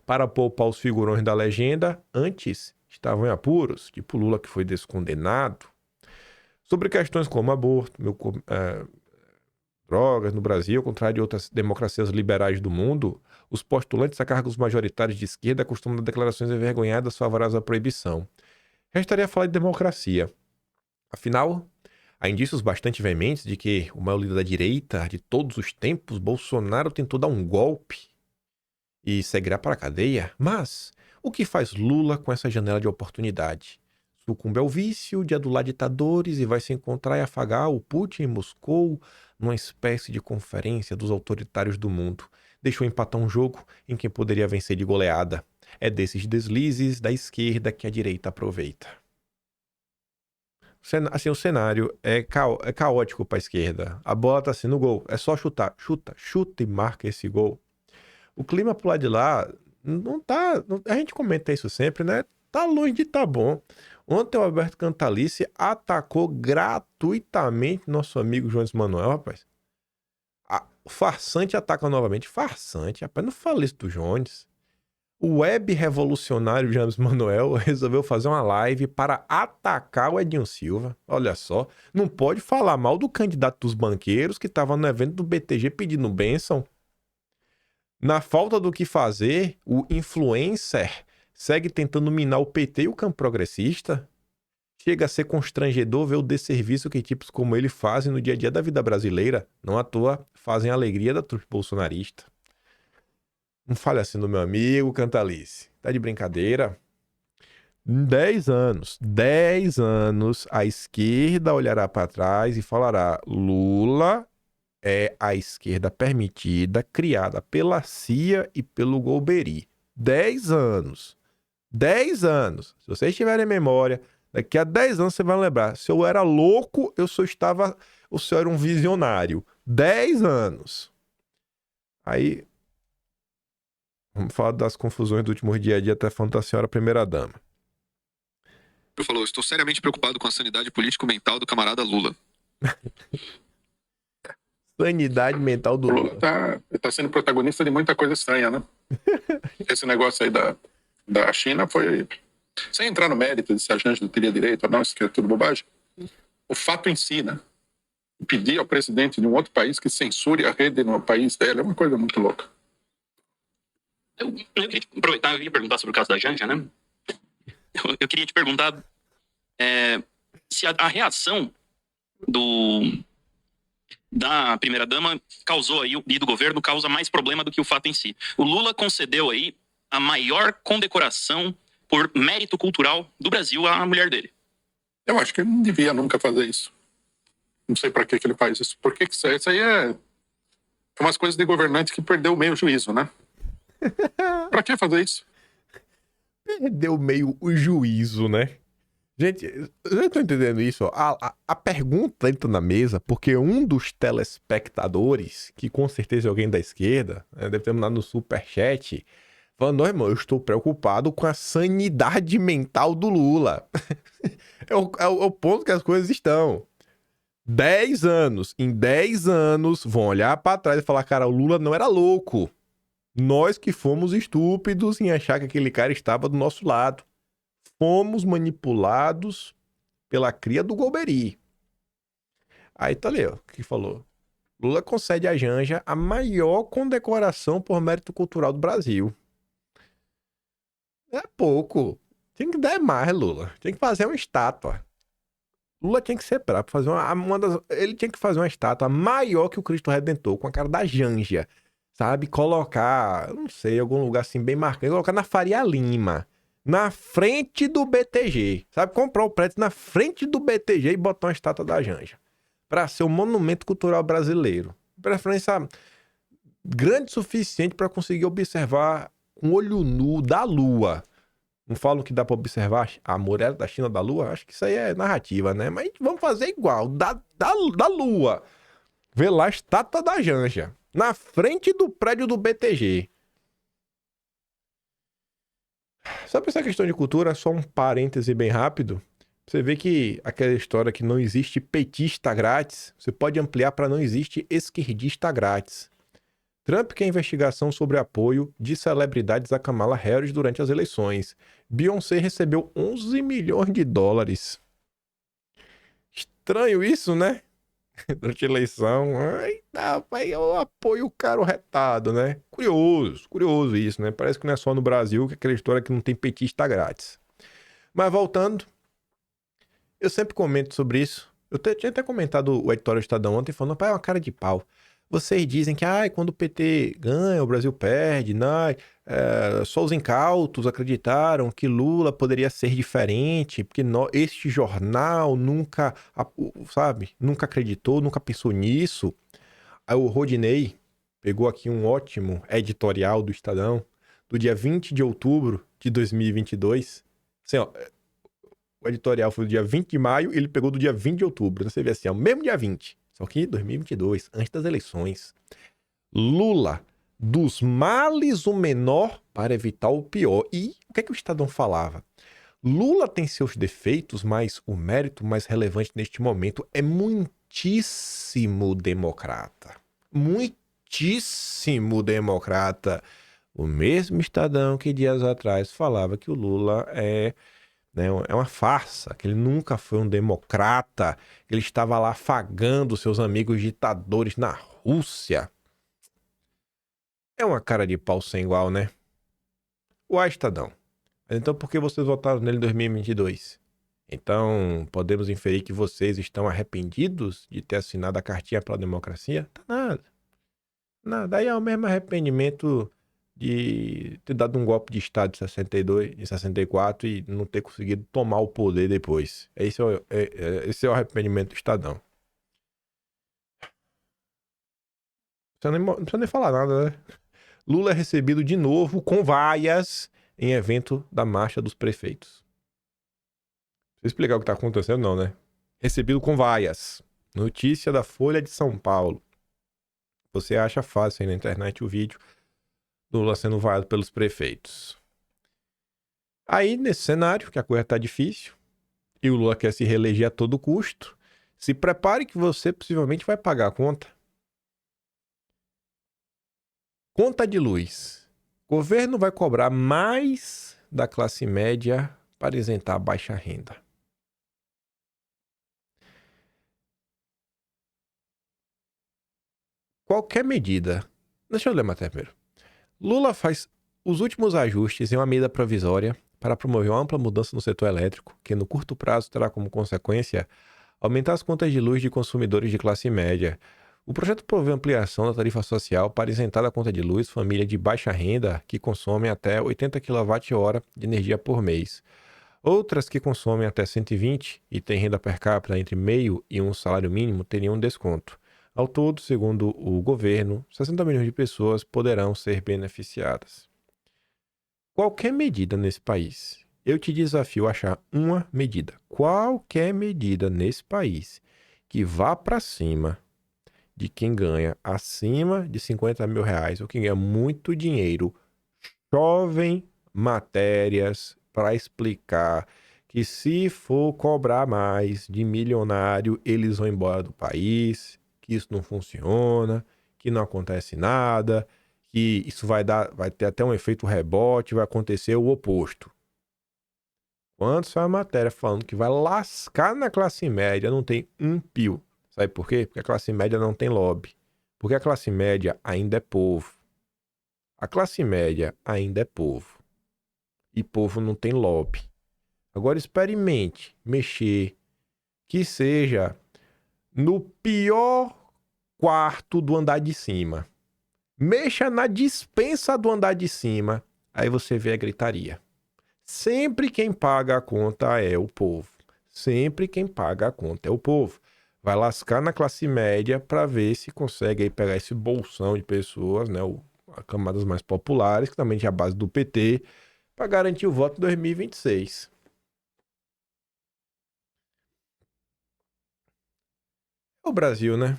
para poupar os figurões da legenda, antes estavam em apuros, tipo Lula que foi descondenado. Sobre questões como aborto, drogas no Brasil, ao contrário de outras democracias liberais do mundo, os postulantes a cargos majoritários de esquerda costumam dar declarações envergonhadas favoráveis à proibição. Restaria falar de democracia. Afinal, há indícios bastante veementes de que o maior líder da direita de todos os tempos, Bolsonaro, tentou dar um golpe e seguirá para a cadeia. Mas o que faz Lula com essa janela de oportunidade? Sucumbe ao vício de adular ditadores e vai se encontrar e afagar o Putin em Moscou numa espécie de conferência dos autoritários do mundo. Deixou empatar um jogo em que poderia vencer de goleada. É desses deslizes da esquerda que a direita aproveita. Assim, o cenário é caótico para a esquerda. A bola está sendo gol. É só chutar. Chuta e marca esse gol. O clima pro lado de lá não tá... A gente comenta isso sempre, né? Tá longe de tá bom. Ontem o Alberto Cantalice atacou gratuitamente nosso amigo Jones Manuel, rapaz. O farsante ataca novamente. Farsante, rapaz. Não fala isso do Jones. O web revolucionário Jones Manuel resolveu fazer uma live para atacar o Edinho Silva. Olha só. Não pode falar mal do candidato dos banqueiros que estava no evento do BTG pedindo bênção. Na falta do que fazer, o influencer segue tentando minar o PT e o campo progressista. Chega a ser constrangedor ver o desserviço que tipos como ele fazem no dia a dia da vida brasileira. Não à toa fazem a alegria da trupe bolsonarista. Não fale assim do meu amigo Cantalice. Tá de brincadeira? Em 10 anos, a esquerda olhará para trás e falará: Lula é a esquerda permitida, criada pela CIA e pelo Golbery. 10 anos. 10 anos. Se vocês tiverem memória, daqui a 10 anos você vai lembrar. Se eu era louco, o senhor era um visionário. 10 anos. Aí, vamos falar das confusões do último dia a dia, até falando da senhora primeira-dama. Ele falou, estou seriamente preocupado com a sanidade político-mental do camarada Lula. Sanidade mental do O Lula. Lula tá sendo protagonista de muita coisa estranha, né? Esse negócio aí da China foi... Sem entrar no mérito de se a Janja teria direito ou não, isso que é tudo bobagem. O fato em si, né? Pedir ao presidente de um outro país que censure a rede no país dela é uma coisa muito louca. Eu queria aproveitar, eu queria perguntar sobre o caso da Janja, né? Eu queria te perguntar se a reação da primeira-dama causou aí, e do governo, causa mais problema do que o fato em si. O Lula concedeu aí a maior condecoração por mérito cultural do Brasil à mulher dele. Eu acho que ele não devia nunca fazer isso. Não sei para que ele faz isso. Porque isso aí é umas coisas de governante que perdeu meio juízo, né? Para que fazer isso? Perdeu meio o juízo, né? Gente, eu tô entendendo isso. Ó. A pergunta entra na mesa porque um dos telespectadores, que com certeza é alguém da esquerda, né, deve ter mandado no superchat, falando, não, irmão, eu estou preocupado com a sanidade mental do Lula. é o ponto que as coisas estão. 10 anos. Em 10 anos, vão olhar pra trás e falar, cara, o Lula não era louco. Nós que fomos estúpidos em achar que aquele cara estava do nosso lado. Fomos manipulados pela cria do Golbery. Aí tá ali, ó, o que falou. Lula concede à Janja a maior condecoração por mérito cultural do Brasil. É pouco. Tinha que dar mais, Lula. Tinha que fazer uma estátua. Lula tinha que ser brabo, fazer ele tinha que fazer uma estátua maior que o Cristo Redentor, com a cara da Janja, sabe? Colocar, não sei, algum lugar assim bem marcante, colocar na Faria Lima, na frente do BTG, sabe? Comprar o prédio na frente do BTG e botar uma estátua da Janja, para ser um monumento cultural brasileiro. Preferência grande o suficiente para conseguir observar com olho nu da Lua. Não falam que dá pra observar a muralha da China da Lua? Acho que isso aí é narrativa, né? Mas vamos fazer igual, da Lua. Vê lá a estátua da Janja, na frente do prédio do BTG. Sabe essa questão de cultura? Só um parêntese bem rápido. Você vê que aquela história que não existe petista grátis, você pode ampliar para não existe esquerdista grátis. Trump quer investigação sobre apoio de celebridades a Kamala Harris durante as eleições. Beyoncé recebeu 11 milhões de dólares. Estranho isso, né? Durante a eleição. Eu apoio o cara retado, né? Curioso isso, né? Parece que não é só no Brasil que é aquela história que não tem petista grátis. Mas voltando, eu sempre comento sobre isso. Eu tinha até comentado o editório do Estadão ontem falando, pai, é uma cara de pau. Vocês dizem que quando o PT ganha, o Brasil perde. Só os incautos acreditaram que Lula poderia ser diferente, porque este jornal nunca acreditou, nunca pensou nisso. Aí o Rodinei pegou aqui um ótimo editorial do Estadão, do dia 20 de outubro de 2022. Assim, ó, o editorial foi do dia 20 de maio e ele pegou do dia 20 de outubro. Então você vê assim, o mesmo dia 20. Só que 2022, antes das eleições. Lula, dos males o menor para evitar o pior. E o que é que o Estadão falava? Lula tem seus defeitos, mas o mérito mais relevante neste momento é muitíssimo democrata. Muitíssimo democrata. O mesmo Estadão que dias atrás falava que o Lula é uma farsa, que ele nunca foi um democrata, que ele estava lá afagando seus amigos ditadores na Rússia. É uma cara de pau sem igual, né? Uai, Estadão. Então por que vocês votaram nele em 2022? Então podemos inferir que vocês estão arrependidos de ter assinado a cartinha pela democracia? Tá nada. Nada. Aí é o mesmo arrependimento de ter dado um golpe de Estado em 64 e não ter conseguido tomar o poder depois. Esse é o arrependimento do Estadão. Não precisa nem falar nada, né? Lula é recebido de novo com vaias em evento da Marcha dos Prefeitos. Deixa eu explicar o que está acontecendo, não, né? Recebido com vaias. Notícia da Folha de São Paulo. Você acha fácil aí na internet o vídeo do Lula sendo vaiado pelos prefeitos. Aí, nesse cenário, que a coisa tá difícil, e o Lula quer se reeleger a todo custo, se prepare que você possivelmente vai pagar a conta. Conta de luz. O governo vai cobrar mais da classe média para isentar a baixa renda. Qualquer medida. Deixa eu ler a matéria primeiro. Lula faz os últimos ajustes em uma medida provisória para promover uma ampla mudança no setor elétrico, que no curto prazo terá como consequência aumentar as contas de luz de consumidores de classe média. O projeto prevê ampliação da tarifa social para isentar da conta de luz família de baixa renda que consomem até 80 kWh de energia por mês. Outras que consomem até 120 e têm renda per capita entre meio e um salário mínimo teriam desconto. Ao todo, segundo o governo, 60 milhões de pessoas poderão ser beneficiadas. Qualquer medida nesse país, eu te desafio a achar uma medida, qualquer medida nesse país, que vá para cima de quem ganha acima de 50 mil reais ou quem ganha muito dinheiro. Chovem matérias para explicar que se for cobrar mais de milionário, eles vão embora do país, que isso não funciona, que não acontece nada, que isso vai ter até um efeito rebote, vai acontecer o oposto. Quando sai a matéria falando que vai lascar na classe média, não tem um pio. Sabe por quê? Porque a classe média não tem lobby. Porque a classe média ainda é povo. A classe média ainda é povo. E povo não tem lobby. Agora experimente mexer que seja no pior quarto do andar de cima. Mexa na despensa do andar de cima. Aí você vê a gritaria. Sempre quem paga a conta é o povo. Sempre quem paga a conta é o povo. Vai lascar na classe média para ver se consegue aí pegar esse bolsão de pessoas, né? As camadas mais populares, que também é a base do PT, para garantir o voto em 2026. É o Brasil, né?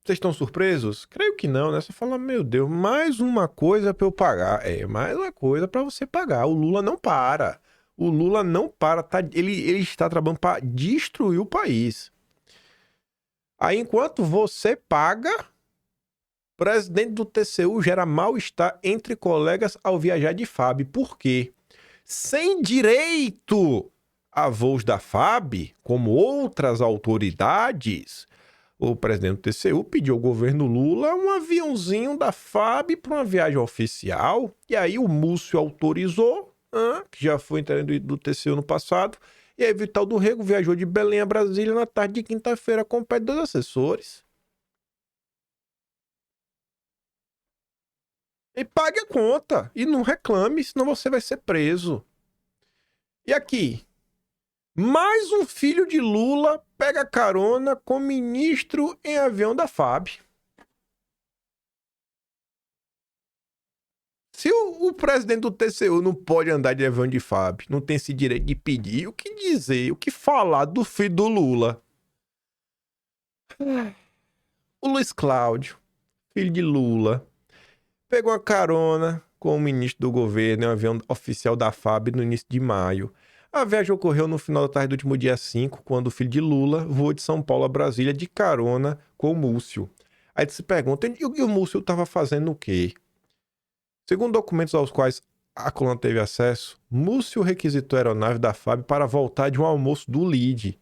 Vocês estão surpresos? Creio que não, né? Você fala, meu Deus, mais uma coisa para eu pagar. É, mais uma coisa para você pagar. O Lula não para. O Lula não para. Ele está trabalhando para destruir o país. Aí, enquanto você paga, o presidente do TCU gera mal-estar entre colegas ao viajar de FAB. Por quê? Sem direito a voos da FAB, como outras autoridades, o presidente do TCU pediu ao governo Lula um aviãozinho da FAB para uma viagem oficial. E aí o Múcio autorizou, que já foi integrante do TCU no passado. E aí Vital do Rego viajou de Belém a Brasília na tarde de quinta-feira com o pé de 2 assessores. E pague a conta. E não reclame, senão você vai ser preso. E aqui, mais um filho de Lula pega carona com ministro em avião da FAB. Se o presidente do TCU não pode andar de avião de FAB, não tem esse direito de pedir, o que dizer, o que falar do filho do Lula? O Luiz Cláudio, filho de Lula, pegou uma carona com o ministro do governo em um avião oficial da FAB no início de maio. A viagem ocorreu no final da tarde do último dia 5, quando o filho de Lula voou de São Paulo a Brasília de carona com o Múcio. Aí se pergunta, e o Múcio estava fazendo o quê? Segundo documentos aos quais a coluna teve acesso, Múcio requisitou a aeronave da FAB para voltar de um almoço do LIDE.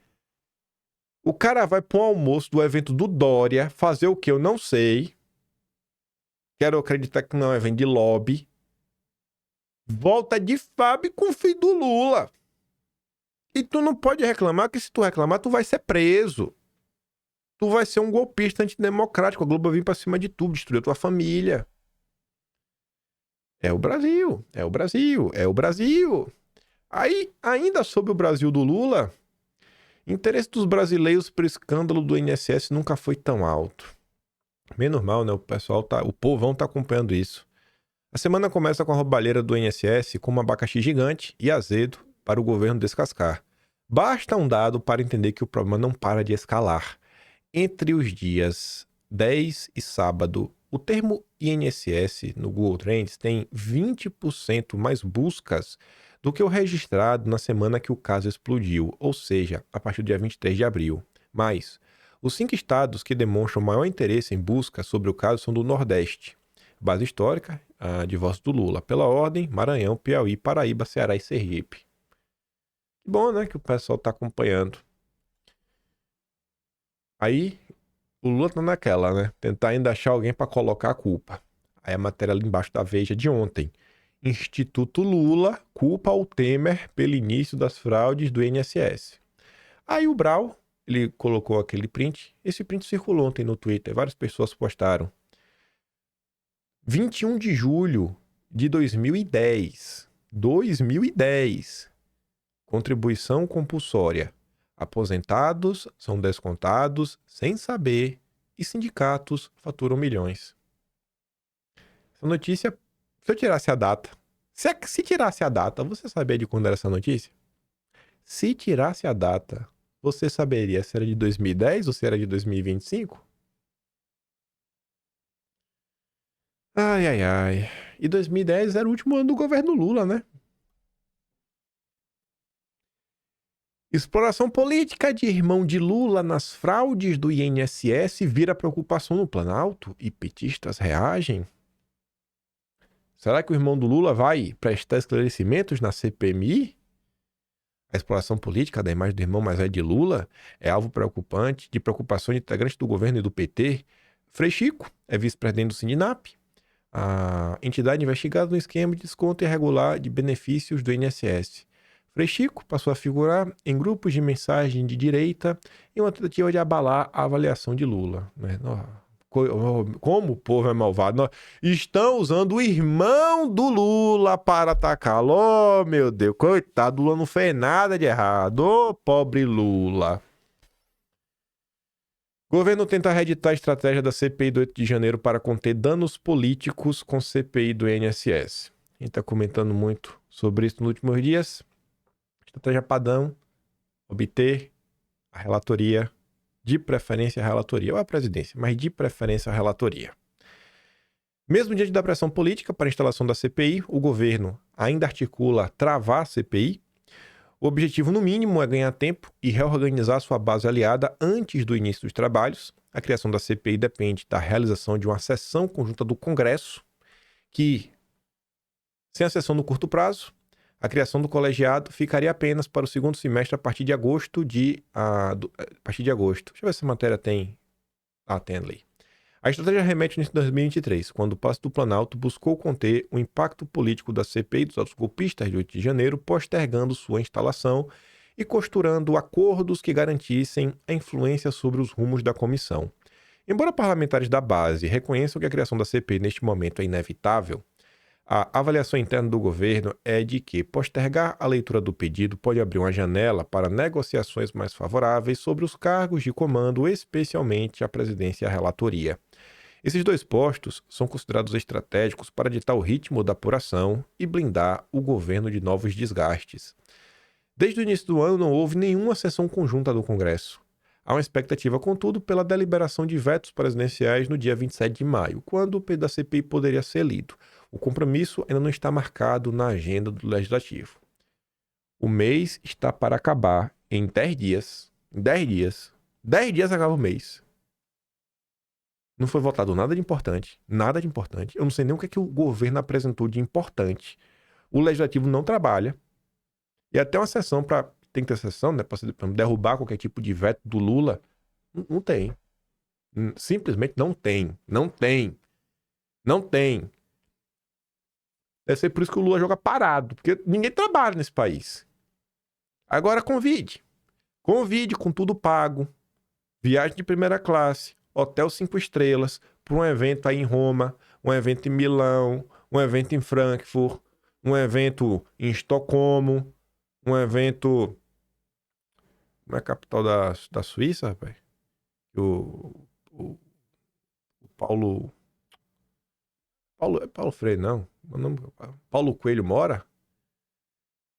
O cara vai para um almoço do evento do Dória, fazer o que eu não sei. Quero acreditar que não é evento de lobby. Volta de FAB com o filho do Lula. E tu não pode reclamar, que se tu reclamar, tu vai ser preso. Tu vai ser um golpista antidemocrático. A Globo vai vir pra cima de tu, destruir a tua família. É o Brasil, é o Brasil, é o Brasil. Aí, ainda sobre o Brasil do Lula, interesse dos brasileiros por escândalo do INSS nunca foi tão alto. Bem normal, né? O povão tá acompanhando isso. A semana começa com a roubalheira do INSS com um abacaxi gigante e azedo para o governo descascar. Basta um dado para entender que o problema não para de escalar. Entre os dias 10 e sábado, o termo INSS no Google Trends tem 20% mais buscas do que o registrado na semana que o caso explodiu, ou seja, a partir do dia 23 de abril. Mas os 5 estados que demonstram maior interesse em busca sobre o caso são do Nordeste. Base histórica, a divórcio do Lula. Pela ordem, Maranhão, Piauí, Paraíba, Ceará e Sergipe. Que bom, né, que o pessoal tá acompanhando. Aí, o Lula tá naquela, né? Tentar ainda achar alguém para colocar a culpa. Aí a matéria ali embaixo da Veja de ontem. Instituto Lula culpa o Temer pelo início das fraudes do INSS. Aí o Brau, ele colocou aquele print. Esse print circulou ontem no Twitter. Várias pessoas postaram. 21 de julho de 2010. 2010. Contribuição compulsória. Aposentados são descontados sem saber e sindicatos faturam milhões. Essa notícia, se eu tirasse a data, se tirasse a data, você saberia de quando era essa notícia? Se tirasse a data, você saberia se era de 2010 ou se era de 2025? Ai, ai, ai. E 2010 era o último ano do governo Lula, né? Exploração política de irmão de Lula nas fraudes do INSS vira preocupação no Planalto e petistas reagem? Será que o irmão do Lula vai prestar esclarecimentos na CPMI? A exploração política da imagem do irmão mais velho de Lula é alvo preocupante de preocupação de integrantes do governo e do PT. Frei Chico é vice-presidente do Sindinap, a entidade investigada no esquema de desconto irregular de benefícios do INSS. Frei Chico passou a figurar em grupos de mensagem de direita em uma tentativa de abalar a avaliação de Lula. Como o povo é malvado. Estão usando o irmão do Lula para atacá-lo. Oh, meu Deus, coitado, Lula não fez nada de errado. Ô, pobre Lula. O governo tenta reeditar a estratégia da CPI do 8 de janeiro para conter danos políticos com CPI do INSS. A gente está comentando muito sobre isso nos últimos dias. Estratégia padrão, obter a relatoria, de preferência a relatoria, ou a presidência, mas de preferência a relatoria. Mesmo diante da pressão política para a instalação da CPI, o governo ainda articula travar a CPI. O objetivo, no mínimo, é ganhar tempo e reorganizar sua base aliada antes do início dos trabalhos. A criação da CPI depende da realização de uma sessão conjunta do Congresso, que, sem a sessão no curto prazo, a criação do colegiado ficaria apenas para o segundo semestre a partir de agosto. Deixa eu ver se a matéria tem... tem ali. A estratégia remete no início de 2023, quando o Palácio do Planalto buscou conter o impacto político da CPI dos atos golpistas de 8 de janeiro, postergando sua instalação e costurando acordos que garantissem a influência sobre os rumos da comissão. Embora parlamentares da base reconheçam que a criação da CPI neste momento é inevitável, a avaliação interna do governo é de que postergar a leitura do pedido pode abrir uma janela para negociações mais favoráveis sobre os cargos de comando, especialmente a presidência e a relatoria. Esses 2 postos são considerados estratégicos para ditar o ritmo da apuração e blindar o governo de novos desgastes. Desde o início do ano não houve nenhuma sessão conjunta do Congresso. Há uma expectativa, contudo, pela deliberação de vetos presidenciais no dia 27 de maio, quando o pedido da CPI poderia ser lido. O compromisso ainda não está marcado na agenda do Legislativo. O mês está para acabar em 10 dias. Em 10 dias. 10 dias acaba o mês. Não foi votado nada de importante. Nada de importante. Eu não sei nem o que é que o governo apresentou de importante. O Legislativo não trabalha. E até uma sessão para... Tem que ter sessão, né? Para derrubar qualquer tipo de veto do Lula. Não tem. Simplesmente não tem. Não tem. Não tem. Deve ser por isso que o Lula joga parado, porque ninguém trabalha nesse país. Agora convide. Convide com tudo pago. Viagem de primeira classe, hotel 5 estrelas, para um evento aí em Roma, um evento em Milão, um evento em Frankfurt, um evento em Estocolmo, um evento... Não é a capital da Suíça, rapaz? O Paulo Freire, não. Paulo Coelho mora?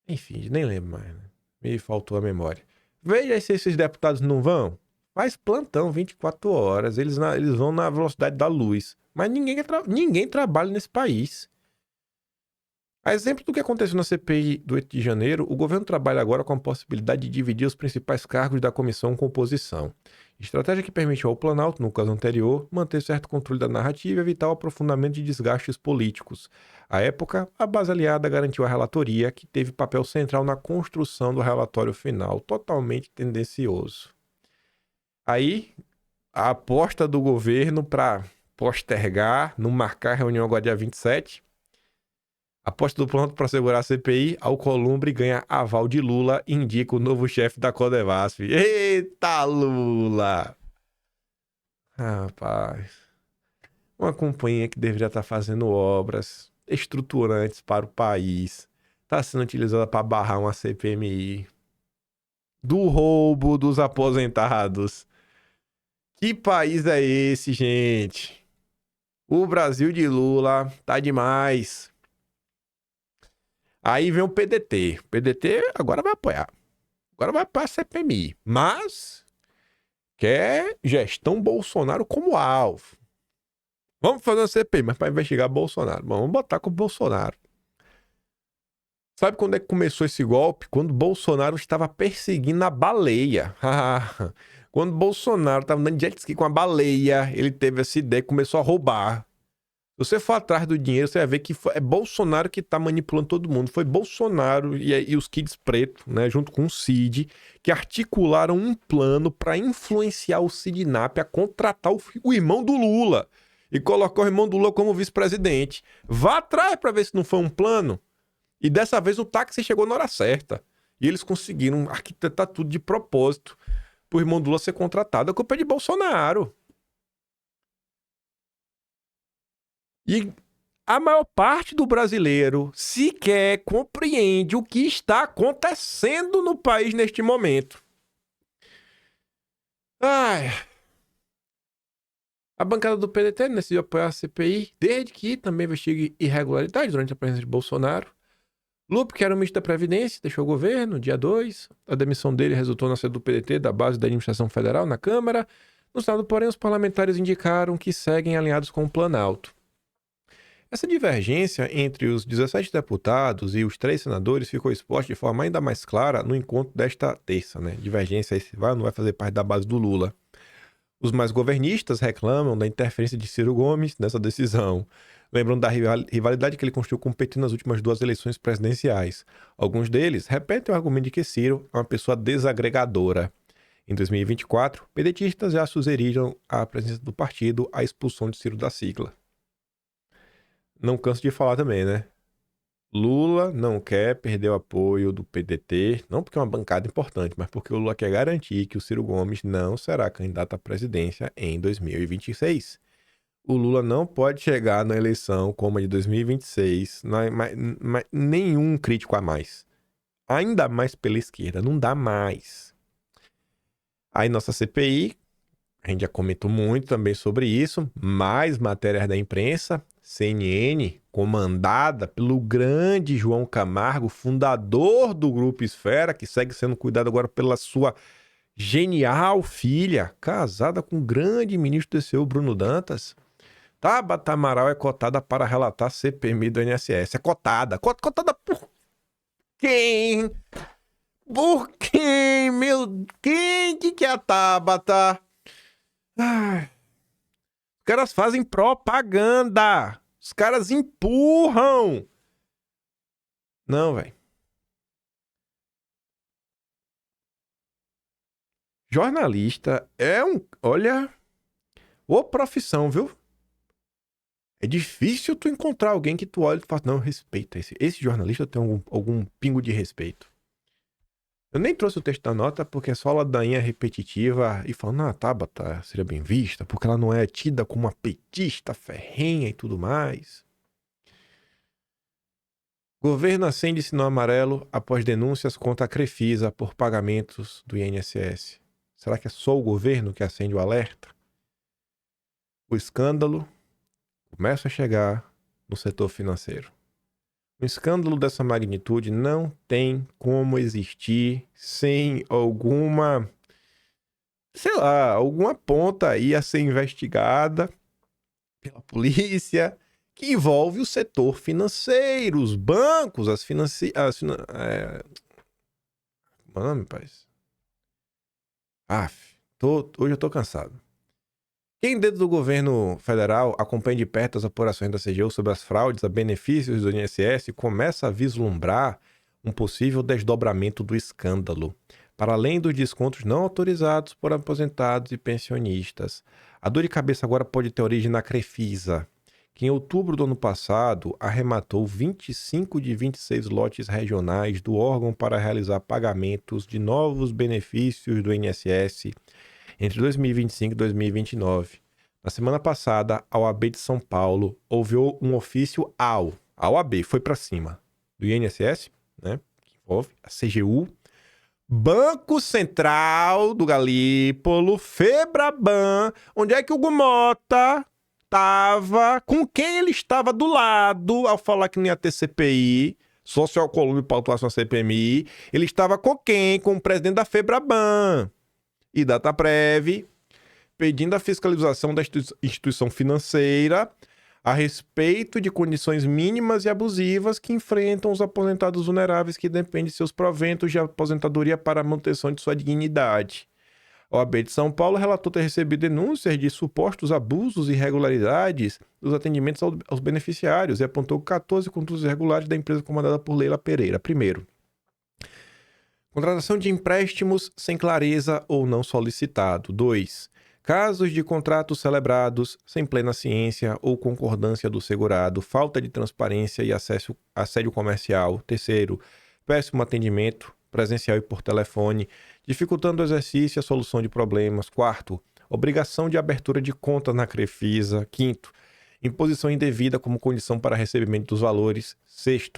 Enfim, nem lembro mais, né? Me faltou a memória. Veja se esses deputados não vão. Faz plantão 24 horas. Eles vão na velocidade da luz. Mas ninguém trabalha nesse país. A exemplo do que aconteceu na CPI do 8 de janeiro, o governo trabalha agora com a possibilidade de dividir os principais cargos da comissão com oposição. Estratégia que permitiu ao Planalto, no caso anterior, manter certo controle da narrativa e evitar o aprofundamento de desgastes políticos. À época, a base aliada garantiu a relatoria, que teve papel central na construção do relatório final, totalmente tendencioso. Aí, a aposta do governo para postergar, não marcar a reunião agora dia 27. Aposta do Planalto para segurar a CPI, Alcolumbre ganha aval de Lula e indica o novo chefe da Codevasf. Eita, Lula! Rapaz, uma companhia que deveria estar fazendo obras estruturantes para o país, está sendo utilizada para barrar uma CPMI do roubo dos aposentados. Que país é esse, gente? O Brasil de Lula tá demais. Aí vem o PDT. O PDT agora vai apoiar. Agora vai para a CPMI. Mas quer gestão Bolsonaro como alvo. Vamos fazer uma CPI, mas para investigar Bolsonaro. Vamos botar com o Bolsonaro. Sabe quando é que começou esse golpe? Quando Bolsonaro estava perseguindo a baleia. Quando Bolsonaro estava andando de jet ski com a baleia, ele teve essa ideia e começou a roubar. Se você for atrás do dinheiro, você vai ver que é Bolsonaro que tá manipulando todo mundo. Foi Bolsonaro e os Kids Preto, né, junto com o Cid, que articularam um plano para influenciar o Sidnap a contratar o irmão do Lula e colocar o irmão do Lula como vice-presidente. Vá atrás para ver se não foi um plano. E dessa vez o táxi chegou na hora certa. E eles conseguiram arquitetar tudo de propósito pro irmão do Lula ser contratado. A culpa é de Bolsonaro. E a maior parte do brasileiro sequer compreende o que está acontecendo no país neste momento. A bancada do PDT decidiu apoiar a CPI, desde que também investigue irregularidades durante a presença de Bolsonaro. Lupe, que era o ministro da Previdência, deixou o governo, dia 2. A demissão dele resultou na saída do PDT da base da administração federal na Câmara. No Senado, porém, os parlamentares indicaram que seguem alinhados com o Planalto. Essa divergência entre os 17 deputados e os 3 senadores ficou exposta de forma ainda mais clara no encontro desta terça, né? Divergência se vai ou não vai fazer parte da base do Lula. Os mais governistas reclamam da interferência de Ciro Gomes nessa decisão. Lembram da rivalidade que ele construiu com o PT nas últimas 2 eleições presidenciais. Alguns deles repetem o argumento de que Ciro é uma pessoa desagregadora. Em 2024, pedetistas já sugeriram à presença do partido a expulsão de Ciro da sigla. Não canso de falar também, né? Lula não quer perder o apoio do PDT, não porque é uma bancada importante, mas porque o Lula quer garantir que o Ciro Gomes não será candidato à presidência em 2026. O Lula não pode chegar na eleição como a de 2026, nenhum crítico a mais. Ainda mais pela esquerda, não dá mais. Aí nossa CPI, a gente já comentou muito também sobre isso, mais matérias da imprensa, CNN, comandada pelo grande João Camargo, fundador do Grupo Esfera, que segue sendo cuidado agora pela sua genial filha, casada com o grande ministro do TCU, Bruno Dantas. Tabata Amaral é cotada para relatar CPMI do INSS. É cotada. Cotada por quem? Por quem? Quem que é a Tabata? Os caras fazem propaganda. Os caras empurram. Não, velho. Jornalista é olha, ô profissão, viu? É difícil tu encontrar alguém que tu olha e fala, não, respeita esse jornalista tem algum pingo de respeito. Eu nem trouxe o texto da nota porque é só ladainha repetitiva e falando, Tabata seria bem vista porque ela não é tida como uma petista ferrenha e tudo mais. Governo acende sinal amarelo após denúncias contra a Crefisa por pagamentos do INSS. Será que é só o governo que acende o alerta? O escândalo começa a chegar no setor financeiro. Um escândalo dessa magnitude não tem como existir sem alguma, sei lá, alguma ponta aí a ser investigada pela polícia que envolve o setor financeiro, os bancos, as Mano, rapaz. Hoje eu tô cansado. Quem dentro do governo federal acompanha de perto as apurações da CGU sobre as fraudes a benefícios do INSS começa a vislumbrar um possível desdobramento do escândalo, para além dos descontos não autorizados por aposentados e pensionistas. A dor de cabeça agora pode ter origem na Crefisa, que em outubro do ano passado arrematou 25 de 26 lotes regionais do órgão para realizar pagamentos de novos benefícios do INSS entre 2025 e 2029. Na semana passada, a OAB de São Paulo ouviu um ofício a OAB foi para cima do INSS, né, que envolve a CGU, Banco Central do Galípolo, Febraban, onde é que o Gumota estava, com quem ele estava do lado ao falar que não ia ter CPI, só se o Alcolumbre pautasse uma CPMI, ele estava com quem? Com o presidente da Febraban e Dataprev, pedindo a fiscalização da instituição financeira a respeito de condições mínimas e abusivas que enfrentam os aposentados vulneráveis que dependem de seus proventos de aposentadoria para a manutenção de sua dignidade. A OAB de São Paulo relatou ter recebido denúncias de supostos abusos e irregularidades dos atendimentos aos beneficiários e apontou 14 condutos irregulares da empresa comandada por Leila Pereira. Primeiro, contratação de empréstimos sem clareza ou não solicitado. 2. Casos de contratos celebrados sem plena ciência ou concordância do segurado, falta de transparência e assédio comercial. 3. Péssimo atendimento presencial e por telefone, dificultando o exercício e a solução de problemas. 4. Obrigação de abertura de contas na Crefisa. 5. Imposição indevida como condição para recebimento dos valores. 6.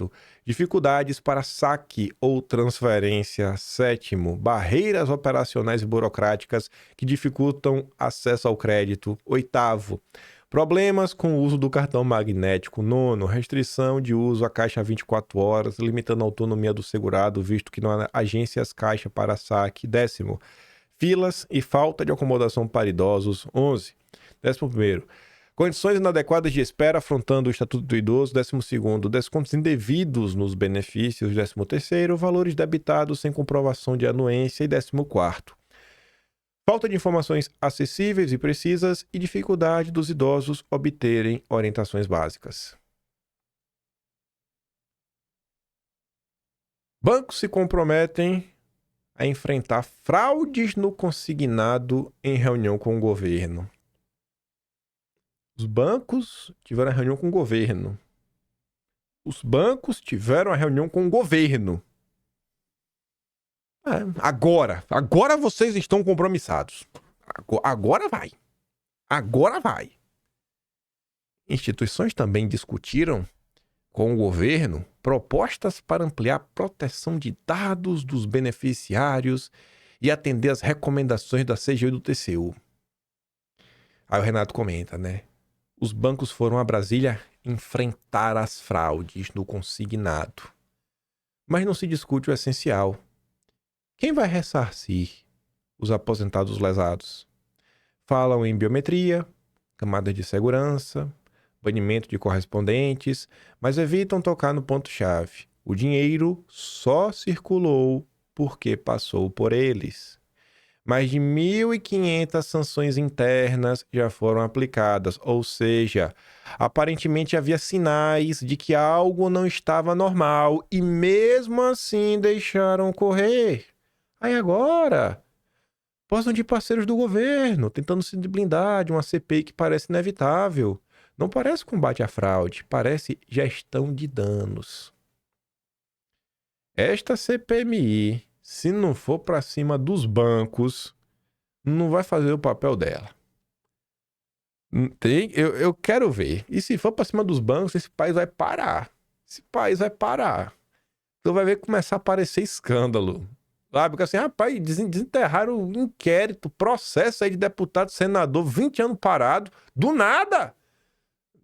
Dificuldades para saque ou transferência. 7. Barreiras operacionais e burocráticas que dificultam acesso ao crédito. 8. Problemas com o uso do cartão magnético. 9. Restrição de uso à caixa 24 horas, limitando a autonomia do segurado, visto que não há agências caixa para saque. 10. Filas e falta de acomodação para idosos. 11. 11. Condições inadequadas de espera afrontando o Estatuto do Idoso. 12º, descontos indevidos nos benefícios. 13º, valores debitados sem comprovação de anuência. E 14º, falta de informações acessíveis e precisas e dificuldade dos idosos obterem orientações básicas. Bancos se comprometem a enfrentar fraudes no consignado em reunião com o governo. Os bancos tiveram a reunião com o governo. Os bancos tiveram a reunião com o governo. Agora vocês estão compromissados. Agora vai. Agora vai. Instituições também discutiram com o governo propostas para ampliar a proteção de dados dos beneficiários e atender às recomendações da CGU e do TCU. Aí o Renato comenta, né? Os bancos foram a Brasília enfrentar as fraudes no consignado. Mas não se discute o essencial. Quem vai ressarcir os aposentados lesados? Falam em biometria, camadas de segurança, banimento de correspondentes, mas evitam tocar no ponto-chave. O dinheiro só circulou porque passou por eles. Mais de 1.500 sanções internas já foram aplicadas, ou seja, aparentemente havia sinais de que algo não estava normal e mesmo assim deixaram correr. Aí agora, posam de parceiros do governo, tentando se blindar de uma CPI que parece inevitável. Não parece combate à fraude, parece gestão de danos. Esta CPMI, se não for para cima dos não vai fazer o papel dela. Eu quero ver. E se for para cima dos bancos, esse país vai parar. Esse país vai parar. Então vai ver começar a aparecer escândalo. Sabe? Porque assim, rapaz, desenterraram o inquérito, processo aí de deputado, senador, 20 anos parado, do nada.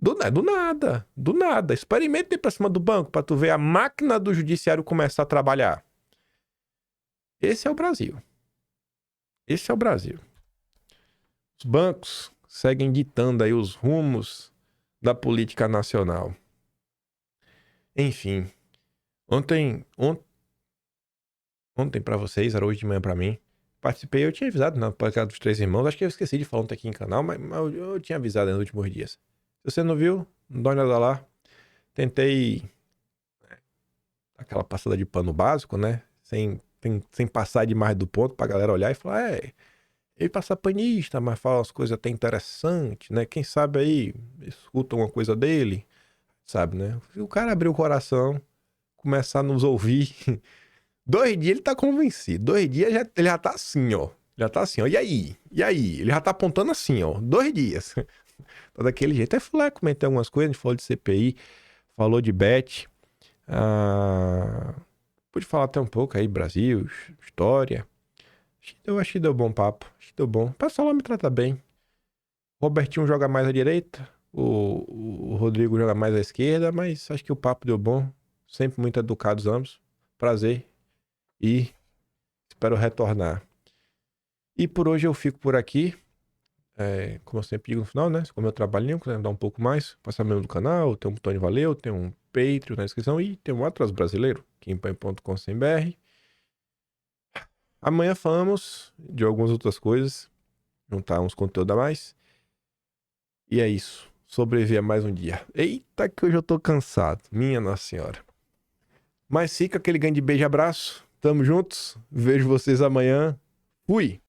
Do nada. Do nada. Experimenta ir pra cima do banco pra tu ver a máquina do judiciário começar a trabalhar. Esse é o Brasil. Esse é o Brasil. Os bancos seguem ditando aí os rumos da política nacional. Enfim. Ontem pra vocês, era hoje de manhã pra mim. Participei, eu tinha avisado na podcast dos Três Irmãos. Acho que eu esqueci de falar ontem aqui em canal, mas eu tinha avisado nos últimos dias. Se você não viu, dá uma olhada lá. Tentei aquela passada de pano básico, né? Sem passar demais do ponto pra galera olhar e falar, ele passa panista, mas fala umas coisas até interessantes, né? Quem sabe aí escuta uma coisa dele, sabe, né? Se o cara abrir o coração, começar a nos ouvir, 2 dias ele tá convencido. 2 dias ele já tá assim, ó. Já tá assim, ó. E aí? Ele já tá apontando assim, ó. 2 dias. Tá daquele jeito. Aí fui lá, comentei algumas coisas, a gente falou de CPI, falou de Bet. Pude falar até um pouco aí, Brasil, história. Acho que deu bom papo. Acho que deu bom. O pessoal lá me trata bem. O Robertinho joga mais à direita. O Rodrigo joga mais à esquerda. Mas acho que o papo deu bom. Sempre muito educados ambos. Prazer. E espero retornar. E por hoje eu fico por aqui. Como eu sempre digo no final, né? Como eu trabalho, quiser dar um pouco mais, passar mesmo do canal, tem um Tony Valeu, tem um Patreon na descrição e tem um Atlas Brasileiro, kimpai.com.br. Amanhã falamos de algumas outras coisas, juntar uns conteúdos a mais. E é isso. Sobreviver a mais um dia. Eita, que hoje eu tô cansado. Minha Nossa Senhora. Mas fica aquele grande beijo e abraço. Tamo juntos. Vejo vocês amanhã. Fui!